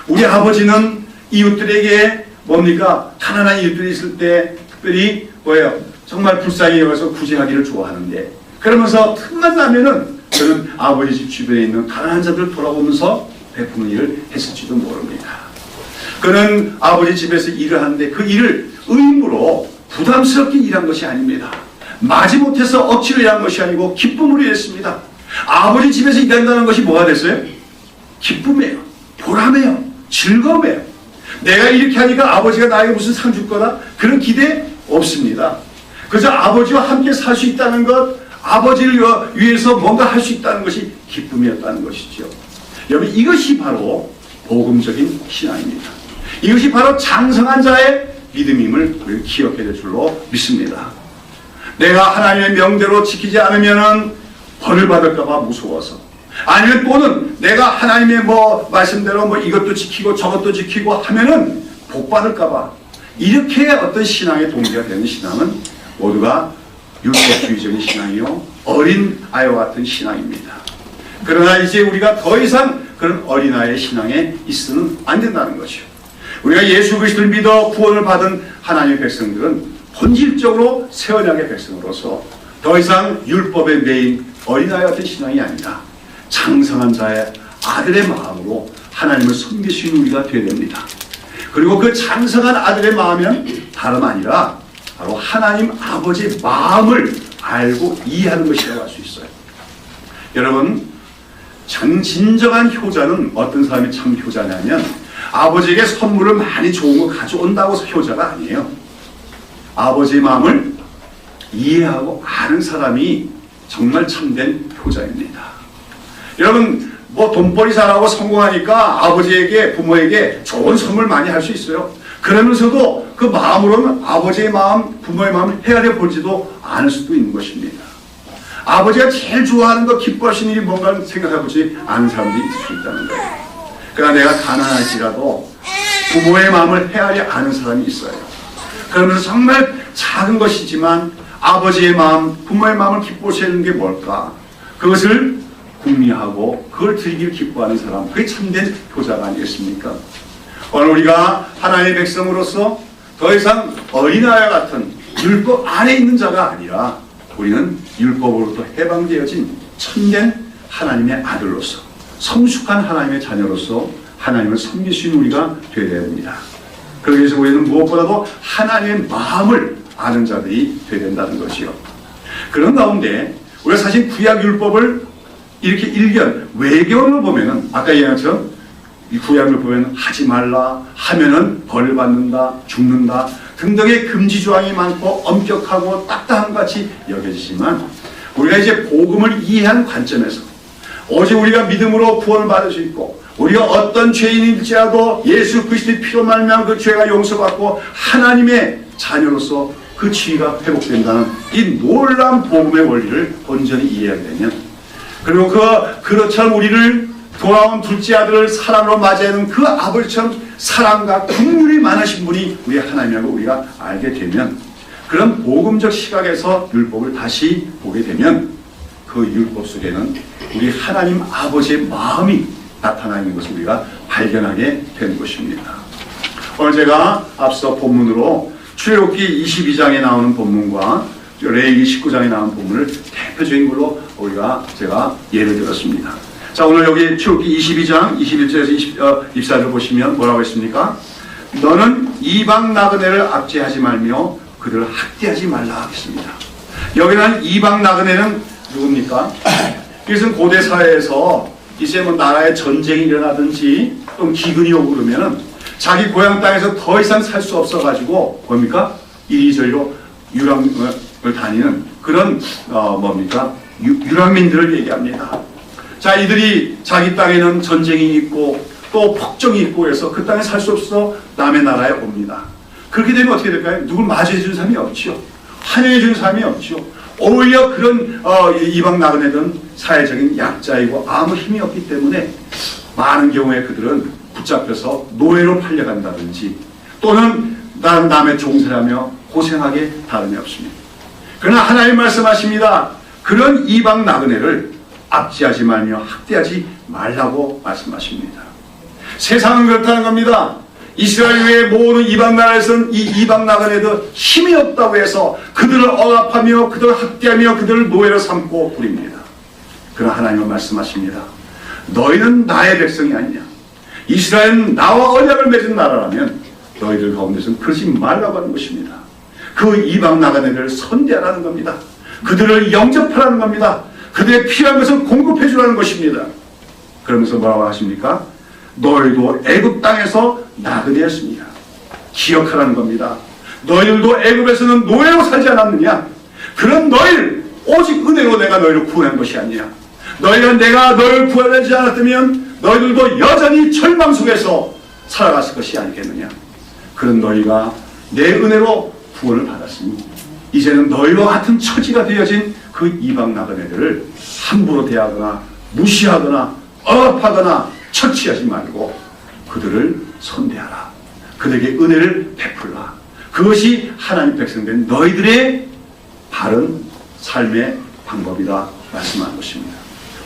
우리 아버지는 이웃들에게 뭡니까? 가난한 이웃들이 있을 때 특별히 뭐예요? 정말 불쌍히 여겨서 구제하기를 좋아하는데, 그러면서 틈만 나면은 그는 아버지 집 주변에 있는 가난한 자들 돌아보면서 베푸는 일을 했을지도 모릅니다. 그는 아버지 집에서 일을 하는데 그 일을 의무로 부담스럽게 일한 것이 아닙니다. 마지못해서 억지로 일한 것이 아니고 기쁨으로 일했습니다. 아버지 집에서 일한다는 것이 뭐가 됐어요? 기쁨이에요. 보람이에요. 즐거움이에요. 내가 이렇게 하니까 아버지가 나에게 무슨 상 줄 거다? 그런 기대 없습니다. 그저 아버지와 함께 살 수 있다는 것, 아버지를 위해서 뭔가 할 수 있다는 것이 기쁨이었다는 것이죠. 여러분, 이것이 바로 복음적인 신앙입니다. 이것이 바로 장성한 자의 믿음임을 우리가 기억해야 될 줄로 믿습니다. 내가 하나님의 명대로 지키지 않으면 벌을 받을까봐 무서워서, 아니면 또는 내가 하나님의 말씀대로 이것도 지키고 저것도 지키고 하면은 복 받을까봐, 이렇게 어떤 신앙의 동기가 되는 신앙은 모두가 율법주의적인 신앙이요, 어린 아이와 같은 신앙입니다. 그러나 이제 우리가 더 이상 그런 어린아이의 신앙에 있어서는 안 된다는 것이요. 우리가 예수 그리스도를 믿어 구원을 받은 하나님의 백성들은 본질적으로 새 언약의 백성으로서 더 이상 율법에 매인 어린아이 같은 신앙이 아니라 장성한 자의 아들의 마음으로 하나님을 섬길 수 있는 우리가 되어야 됩니다. 그리고 그 장성한 아들의 마음은 다름 아니라 바로 하나님 아버지의 마음을 알고 이해하는 것이라고 할 수 있어요. 여러분, 진정한 효자는 어떤 사람이 참 효자냐면 아버지에게 선물을 많이 좋은 거 가져온다고 해서 효자가 아니에요. 아버지의 마음을 이해하고 아는 사람이 정말 참된 효자입니다. 여러분, 돈벌이 잘하고 성공하니까 아버지에게, 부모에게 좋은 선물 많이 할 수 있어요. 그러면서도 그 마음으로는 아버지의 마음, 부모의 마음을 헤아려 보지도 않을 수도 있는 것입니다. 아버지가 제일 좋아하는 거, 기뻐하시는 일이 뭔가를 생각해보지 않은 사람들이 있을 수 있다는 거예요. 그러나 내가 가난할지라도 부모의 마음을 헤아려 아는 사람이 있어요. 그러면서 정말 작은 것이지만 아버지의 마음, 부모의 마음을 기뻐하게 하는 게 뭘까? 그것을 궁리하고 그걸 드리기를 기뻐하는 사람, 그게 참된 교사가 아니겠습니까? 오늘 우리가 하나님의 백성으로서 더 이상 어린아이와 같은 율법 안에 있는 자가 아니라 우리는 율법으로부터 해방되어진 참된 하나님의 아들로서, 성숙한 하나님의 자녀로서 하나님을 섬길 수 있는 우리가 되어야 됩니다. 그러기 위해서 우리는 무엇보다도 하나님의 마음을 아는 자들이 되어야 된다는 것이요. 그런 가운데 우리가 사실 구약 율법을 이렇게 일견 외경을 보면은 아까 얘기한 것처럼 이 구약을 보면 하지 말라, 하면은 벌을 받는다, 죽는다 등등의 금지 조항이 많고 엄격하고 딱딱한 같이 여겨지지만 우리가 이제 복음을 이해한 관점에서 오직 우리가 믿음으로 구원을 받을 수 있고 우리가 어떤 죄인일지라도 예수 그리스도의 피로 말미암아 그 죄가 용서받고 하나님의 자녀로서 그 지위가 회복된다는 이 놀라운 복음의 원리를 온전히 이해하게 되면, 그리고 그렇처럼 우리를 돌아온 둘째 아들을 사랑으로 맞이하는 그 아버지처럼 사랑과 긍휼이 많으신 분이 우리 하나님이라고 우리가 알게 되면, 그런 복음적 시각에서 율법을 다시 보게 되면 그 율법 속에는 우리 하나님 아버지의 마음이 나타나 있는 것을 우리가 발견하게 되는 것입니다. 오늘 제가 앞서 본문으로 출애굽기 22장에 나오는 본문과 레위기 19장에 나오는 본문을 대표적인 걸로 제가 예를 들었습니다. 자, 오늘 여기 출애굽기 22장 21절에서 24절을 보시면 뭐라고 했습니까? 너는 이방 나그네를 압제하지 말며 그들을 학대하지 말라 하겠습니다. 여기는 이방 나그네는 누굽니까? 이것은 고대 사회에서 이제 뭐 나라에 전쟁이 일어나든지 또 기근이 오고 그러면은 자기 고향 땅에서 더 이상 살 수 없어가지고 뭡니까? 이리저리로 유랑을 다니는 그런 유랑민들을 얘기합니다. 자, 이들이 자기 땅에는 전쟁이 있고 또 폭정이 있고 해서 그 땅에 살 수 없어서 남의 나라에 옵니다. 그렇게 되면 어떻게 될까요? 누굴 맞이해 주는 사람이 없죠. 환영해 주는 사람이 없죠. 오히려 그런 이방 나그네들은 사회적인 약자이고 아무 힘이 없기 때문에 많은 경우에 그들은 붙잡혀서 노예로 팔려간다든지 또는 남의 종살하며 고생하게 다름이 없습니다. 그러나 하나님 말씀하십니다. 그런 이방 나그네를 압제하지 말며 학대하지 말라고 말씀하십니다. 세상은 그렇다는 겁니다. 이스라엘 외의 모든 이방 나라에서는 이 이방 나그네들 힘이 없다고 해서 그들을 억압하며 그들을 학대하며 그들을 노예로 삼고 부립니다. 그러나 하나님은 말씀하십니다. 너희는 나의 백성이 아니냐. 이스라엘은 나와 언약을 맺은 나라라면 너희들 가운데서는 그러지 말라고 하는 것입니다. 그 이방 나그네들을 선대하라는 겁니다. 그들을 영접하라는 겁니다. 그들의 필요한 것을 공급해 주라는 것입니다. 그러면서 뭐라고 하십니까? 너희도 애굽 땅에서 나그네였습니다. 기억하라는 겁니다. 너희들도 애굽에서는 노예로 살지 않았느냐? 그런 너희를 오직 은혜로 내가 너희를 구원한 것이 아니냐? 내가 너희를 구원하지 않았다면 너희들도 여전히 절망 속에서 살아갔을 것이 아니겠느냐? 그런 너희가 내 은혜로 구원을 받았으니 이제는 너희와 같은 처지가 되어진 그 이방 나그네들을 함부로 대하거나 무시하거나 억압하거나 처치하지 말고 그들을 선대하라. 그들에게 은혜를 베풀라. 그것이 하나님 백성된 너희들의 바른 삶의 방법이다 말씀한 것입니다.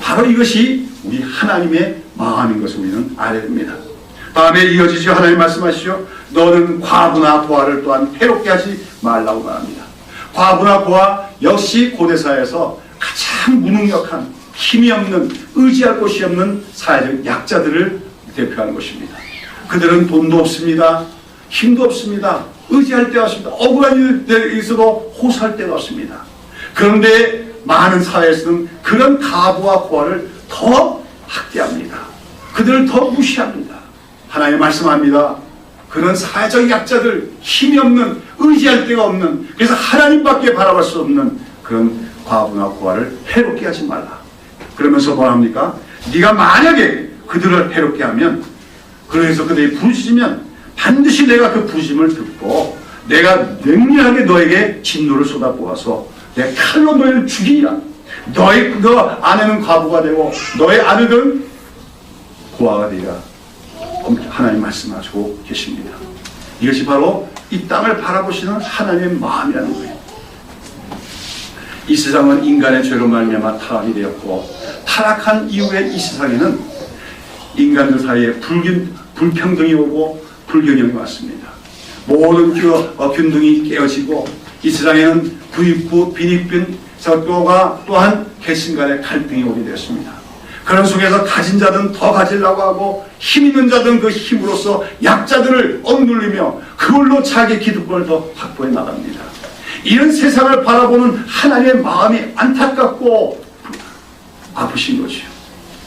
바로 이것이 우리 하나님의 마음인 것을 우리는 알아야 됩니다. 다음에 이어지죠. 하나님 말씀하시죠. 너는 과부나 고아를 또한 해롭게 하지 말라고 말합니다. 과부나 고아 역시 고대사회에서 가장 무능력한 힘이 없는 의지할 곳이 없는 사회적 약자들을 대표하는 것입니다. 그들은 돈도 없습니다. 힘도 없습니다. 의지할 데가 없습니다. 억울한 일이 있어도 호소할 데가 없습니다. 그런데 많은 사회에서는 그런 가부와 고아를 더 학대합니다. 그들을 더 무시합니다. 하나님 말씀합니다. 그런 사회적 약자들, 힘이 없는, 의지할 데가 없는, 그래서 하나님밖에 바라볼 수 없는 그런 과부나 고아를 해롭게 하지 말라. 그러면서 뭐합니까? 네가 만약에 그들을 해롭게 하면, 그래서 그들이 부르짖으면 반드시 내가 그 부르짖음을 듣고 내가 맹렬하게 너에게 진노를 쏟아부어서 내 칼로 너희를 죽이리라. 너 아내는 과부가 되고 너의 아들은 고아가 되리라. 하나님 말씀하시고 계십니다. 이것이 바로 이 땅을 바라보시는 하나님의 마음이라는 거예요. 이 세상은 인간의 죄로 말미암아 타락이 되었고, 타락한 이후에 이 세상에는 인간들 사이에 불평등이 오고 불균형이 왔습니다. 모든 균등이 깨어지고, 이 세상에는 부익부 빈익빈 또한 계신 간의 갈등이 오게 되었습니다. 그런 속에서 가진 자들은 더 가지려고 하고, 힘 있는 자들은 그 힘으로써 약자들을 억눌리며 그걸로 자기 기득권을 더 확보해 나갑니다. 이런 세상을 바라보는 하나님의 마음이 안타깝고 아프신 거죠.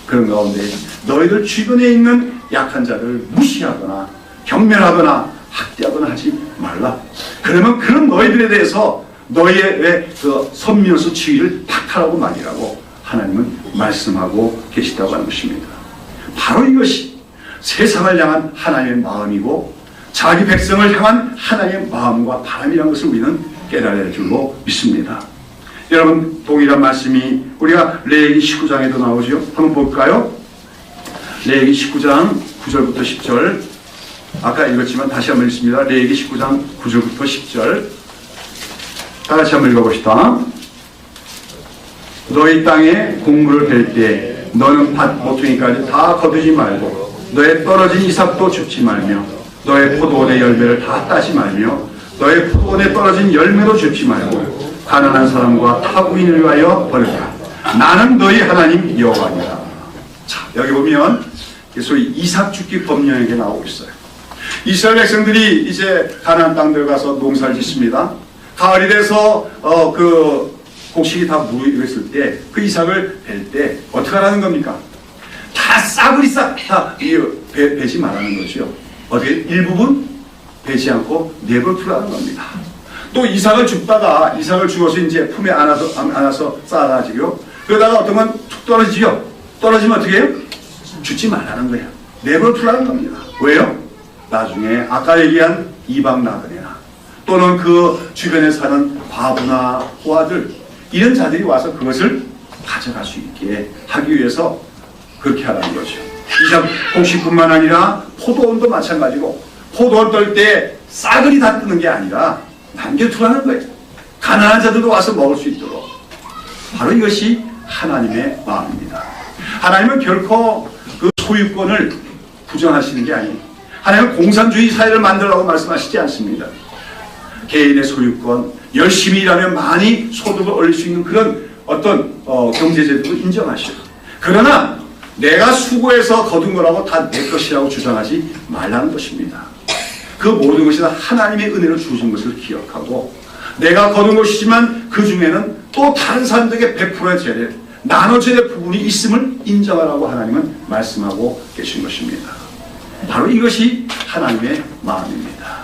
그런 가운데 너희들 주변에 있는 약한 자들을 무시하거나 경멸하거나 학대하거나 하지 말라. 그러면 그런 너희들에 대해서 너희의 그 선민으로서 지위를 박탈하고 말이라고 하나님은 말씀하고 계시다고 하는 것입니다. 바로 이것이 세상을 향한 하나님의 마음이고, 자기 백성을 향한 하나님의 마음과 바람이라는 것을 우리는 깨달을 줄로 믿습니다. 여러분, 동일한 말씀이 우리가 레위기 19장에도 나오죠. 한번 볼까요? 레위기 19장 9절부터 10절. 아까 읽었지만 다시 한번 읽습니다. 레위기 19장 9절부터 10절. 다 같이 한번 읽어봅시다. 너희 땅에 곡물을 벨 때 너는 밭 모퉁이까지 다 거두지 말고, 너의 떨어진 이삭도 줍지 말며, 너의 포도원의 열매를 다 따지 말며, 너의 포도원에 떨어진 열매도 줍지 말고, 가난한 사람과 타국인을 위하여 버려라. 나는 너희 하나님 여호와니라. 자, 여기 보면 소위 이삭 줍기 법령에게 나오고 있어요. 이스라엘 백성들이 이제 가나안 땅들 가서 농사를 짓습니다. 가을이 돼서 그 곡식이 다 무르익었을 때 그 이삭을 벨 때 어떻게 하라는 겁니까? 다 싸그리 다 베지 말라는 거죠. 어떻게 일부분 베지 않고 내버려두라는 겁니다. 또 이삭을 줍다가 이삭을 주어서 이제 품에 안아서 쌓아가지고요. 그러다가 어떤 건 툭 떨어지죠. 떨어지면 어떻게 해요? 주지 말라는 거예요. 내버려두라는 겁니다. 왜요? 나중에 아까 얘기한 이방 나그네나 또는 그 주변에 사는 과부나 호아들, 이런 자들이 와서 그것을 가져갈 수 있게 하기 위해서 그렇게 하라는 거죠. 이삭 곡식뿐만 아니라 포도원도 마찬가지고, 포도원 떨 때 싸그리 다 뜨는 게 아니라 남겨두라는 거예요. 가난한 자들도 와서 먹을 수 있도록. 바로 이것이 하나님의 마음입니다. 하나님은 결코 그 소유권을 부정하시는 게 아니에요. 하나님은 공산주의 사회를 만들라고 말씀하시지 않습니다. 개인의 소유권, 열심히 일하면 많이 소득을 올릴 수 있는 그런 어떤 경제제도도 인정하셔요. 그러나 내가 수고해서 거둔 거라고 다 내 것이라고 주장하지 말라는 것입니다. 그 모든 것이 다 하나님의 은혜로 주신 것을 기억하고, 내가 거둔 것이지만 그 중에는 또 다른 사람들에게 100%의 재를 나눠져야 될 부분이 있음을 인정하라고 하나님은 말씀하고 계신 것입니다. 바로 이것이 하나님의 마음입니다.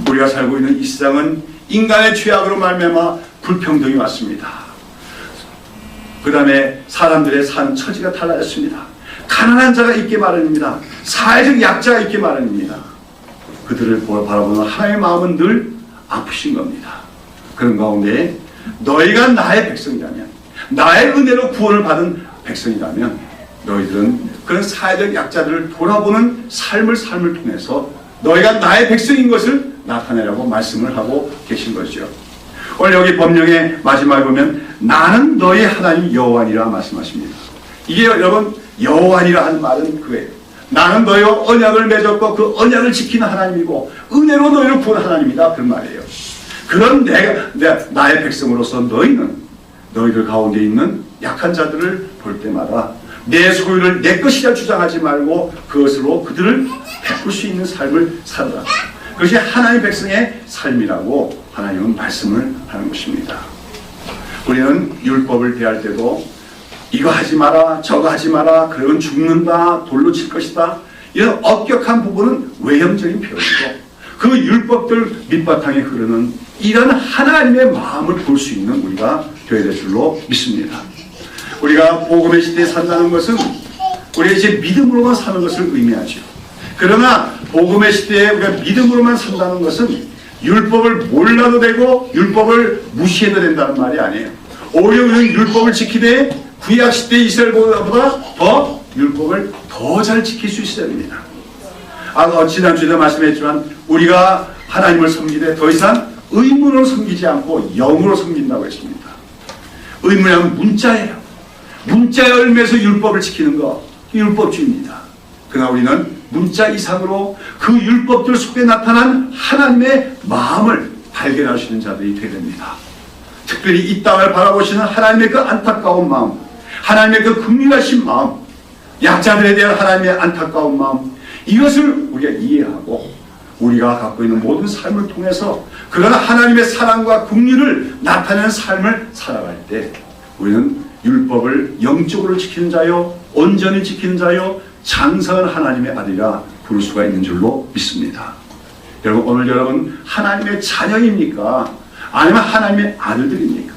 우리가 살고 있는 이 세상은 인간의 죄악으로 말미암아 불평등이 왔습니다. 그 다음에 사람들의 산 처지가 달라졌습니다. 가난한 자가 있게 마련입니다. 사회적 약자가 있게 마련입니다. 그들을 바라보는 하나님의 마음은 늘 아프신 겁니다. 그런 가운데 너희가 나의 백성이라면, 나의 은혜로 구원을 받은 백성이라면, 너희들은 그런 사회적 약자들을 돌아보는 삶을 통해서 너희가 나의 백성인 것을 나타내라고 말씀을 하고 계신 것이죠. 오늘 여기 법령의 마지막에 보면 나는 너희 하나님 여호와니라 말씀하십니다. 이게 여러분 여호와니라 하는 말은 그거예요. 나는 너희와 언약을 맺었고 그 언약을 지키는 하나님이고 은혜로 너희를 구원 하나님이다, 그런 말이에요. 그런 나의 백성으로서 너희들 가운데 있는 약한 자들을 볼 때마다 내 소유를 내 것이라 주장하지 말고 그것으로 그들을 베풀 수 있는 삶을 살아라. 그것이 하나님의 백성의 삶이라고 하나님은 말씀을 하는 것입니다. 우리는 율법을 대할 때도 이거 하지 마라, 저거 하지 마라, 그러면 죽는다, 돌로 칠 것이다, 이런 엄격한 부분은 외형적인 표현이고, 그 율법들 밑바탕에 흐르는 이런 하나님의 마음을 볼 수 있는 우리가 되어야 될 줄로 믿습니다. 우리가 복음의 시대에 산다는 것은 우리가 이제 믿음으로만 사는 것을 의미하죠. 그러나 복음의 시대에 우리가 믿음으로만 산다는 것은 율법을 몰라도 되고 율법을 무시해도 된다는 말이 아니에요. 오히려 우리는 율법을 지키되 구약 시대 이스라엘보다 더 율법을 더 잘 지킬 수 있어야 됩니다. 지난주에도 말씀했지만 우리가 하나님을 섬기되 더 이상 의문으로 섬기지 않고 영으로 섬긴다고 했습니다. 의문이란 문자예요. 문자의 열매에서 율법을 지키는 것, 율법주의입니다. 그러나 우리는 문자 이상으로 그 율법들 속에 나타난 하나님의 마음을 발견할 수 있는 자들이 되게 됩니다. 특별히 이 땅을 바라보시는 하나님의 그 안타까운 마음, 하나님의 그 긍휼하신 마음, 약자들에 대한 하나님의 안타까운 마음, 이것을 우리가 이해하고 우리가 갖고 있는 모든 삶을 통해서 그런 하나님의 사랑과 긍휼을 나타내는 삶을 살아갈 때 우리는 율법을 영적으로 지키는 자요, 온전히 지키는 자요, 장성한 하나님의 아들이라 부를 수가 있는 줄로 믿습니다. 여러분, 오늘 여러분 하나님의 자녀입니까? 아니면 하나님의 아들들입니까?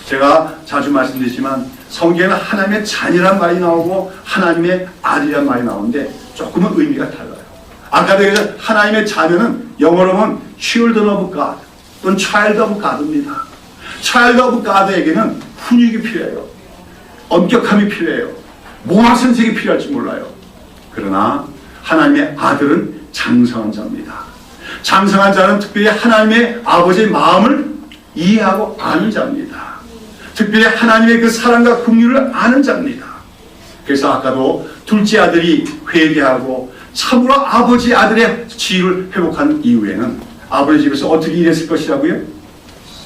제가 자주 말씀드리지만 성경에는 하나님의 자녀란 말이 나오고 하나님의 아들이란 말이 나오는데 조금은 의미가 달라요. 아까도 얘기했던 하나님의 자녀는 영어로 보면 children of God 또는 child of God입니다. child of God에게는 훈육이 필요해요. 엄격함이 필요해요. 몽학선생이 필요할지 몰라요. 그러나 하나님의 아들은 장성한 자입니다. 장성한 자는 특별히 하나님의 아버지의 마음을 이해하고 아는 자입니다. 특별히 하나님의 그 사랑과 긍휼을 아는 자입니다. 그래서 아까도 둘째 아들이 회개하고 참으로 아버지 아들의 지위를 회복한 이후에는 아버지 집에서 어떻게 일했을 것이라고요?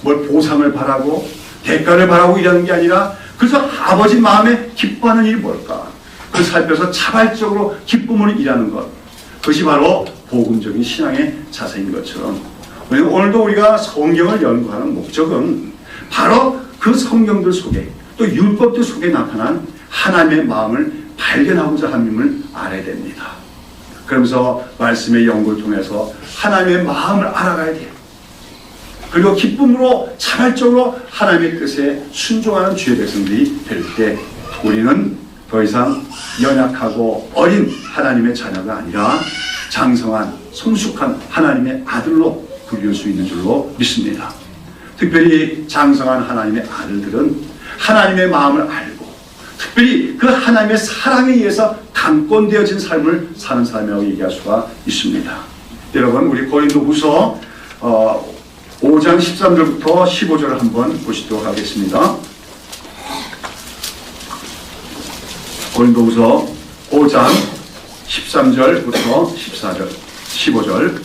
뭘 보상을 바라고 대가를 바라고 일하는 게 아니라 그래서 아버지 마음에 기뻐하는 일이 뭘까? 그걸 살펴서 자발적으로 기쁨으로 일하는 것, 그것이 바로 복음적인 신앙의 자세인 것처럼 오늘도 우리가 성경을 연구하는 목적은 바로 그 성경들 속에 또 율법들 속에 나타난 하나님의 마음을 발견하고자 함임을 알아야 됩니다. 그러면서 말씀의 연구를 통해서 하나님의 마음을 알아가야 돼요. 그리고 기쁨으로 자발적으로 하나님의 뜻에 순종하는 주의 백성들이 될 때 우리는 더 이상 연약하고 어린 하나님의 자녀가 아니라 장성한 성숙한 하나님의 아들로 불릴 수 있는 줄로 믿습니다. 특별히 장성한 하나님의 아들들은 하나님의 마음을 알고 특별히 그 하나님의 사랑에 의해서 강권되어진 삶을 사는 사람이라고 얘기할 수가 있습니다. 여러분, 우리 고린도후서 5장 13절부터 15절을 한번 보시도록 하겠습니다. 고린도후서 5장 13절부터 14절, 15절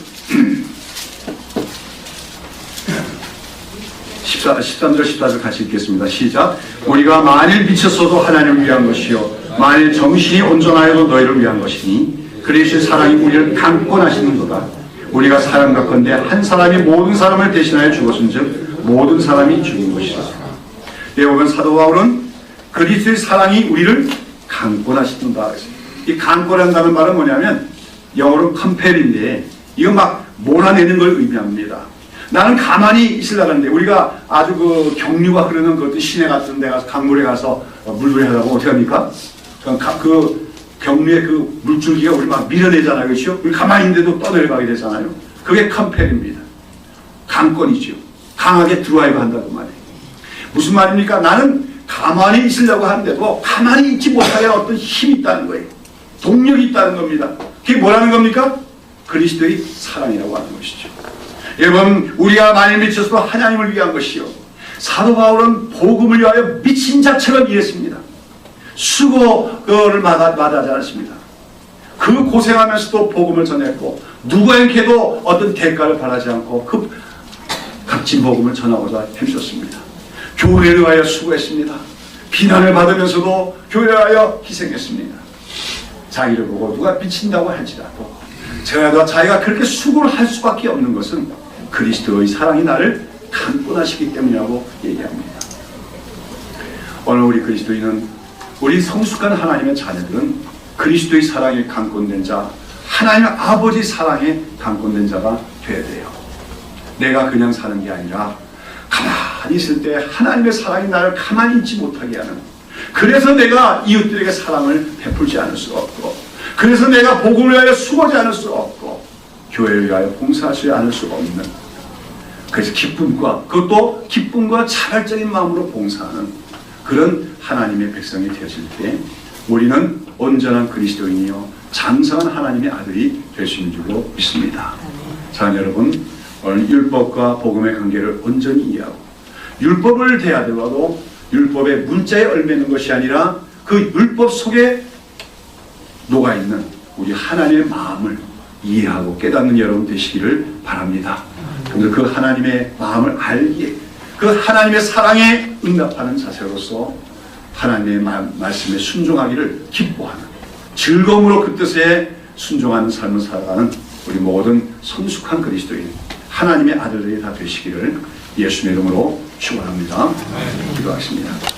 13절, 14절 같이 읽겠습니다. 시작. 우리가 만일 미쳤어도 하나님을 위한 것이요 만일 정신이 온전하여도 너희를 위한 것이니 그리스도의 사랑이 우리를 강권하시는도다. 우리가 사랑받건대 한 사람이 모든 사람을 대신하여 죽었은즉 모든 사람이 죽은 것이다. 여러분, 사도 바울은 그리스도의 사랑이 우리를 강권하시는다. 이 강권한다는 말은 뭐냐면 영어로 컴펠인데 이거 막 몰아내는 걸 의미합니다. 나는 가만히 있으려고 하는데 우리가 아주 그 경류가 흐르는 그 시내 같은 데 가서 강물에 가서 물놀이 하려고 어떻게 합니까? 그 경류의 그 물줄기가 우리 막 밀어내잖아요. 그렇죠? 우리 가만히 있는데도 떠내려가게 되잖아요. 그게 컴펠입니다. 강권이죠. 강하게 드라이브 한다고 말이에요. 무슨 말입니까? 나는 가만히 있으려고 하는데도 가만히 있지 못하게 하는 어떤 힘이 있다는 거예요. 동력이 있다는 겁니다. 그게 뭐라는 겁니까? 그리스도의 사랑이라고 하는 것이죠. 여러분, 우리가 만일 미쳐서도 하나님을 위한 것이요 사도 바울은 복음을 위하여 미친 자처럼 일했습니다. 수고를 마다하지 않았습니다. 그 고생하면서도 복음을 전했고 누구에게도 어떤 대가를 바라지 않고 그 값진 복음을 전하고자 힘썼습니다. 교회를 위하여 수고했습니다. 비난을 받으면서도 교회를 위하여 희생했습니다. 자기를 보고 누가 미친다고 할지라도 자기가 그렇게 수고를 할 수밖에 없는 것은 그리스도의 사랑이 나를 강권하시기 때문이라고 얘기합니다. 오늘 우리 그리스도인은 우리 성숙한 하나님의 자녀들은 그리스도의 사랑에 강권된 자, 하나님 아버지 사랑에 강권된 자가 되어야 돼요. 내가 그냥 사는 게 아니라 가만히 있을 때 하나님의 사랑이 나를 가만히 있지 못하게 하는, 그래서 내가 이웃들에게 사랑을 베풀지 않을 수 없고, 그래서 내가 복음을 위하여 수고하지 않을 수 없고, 교회를 위하여 봉사하지 않을 수 없는, 그래서 그것도 기쁨과 자발적인 마음으로 봉사하는 그런 하나님의 백성이 되어질 때 우리는 온전한 그리스도인이요 장성한 하나님의 아들이 될 수 있는 줄로 믿습니다. 자, 여러분, 오늘 율법과 복음의 관계를 온전히 이해하고 율법을 대하더라도 율법의 문자에 얽매는 것이 아니라 그 율법 속에 녹아있는 우리 하나님의 마음을 이해하고 깨닫는 여러분 되시기를 바랍니다. 그런데 그 하나님의 마음을 알기에 그 하나님의 사랑에 응답하는 자세로서 하나님의 말씀에 순종하기를 기뻐하는 즐거움으로 그 뜻에 순종하는 삶을 살아가는 우리 모든 성숙한 그리스도인 하나님의 아들들이 다 되시기를 예수님의 이름으로 축원합니다. 기도하십니다.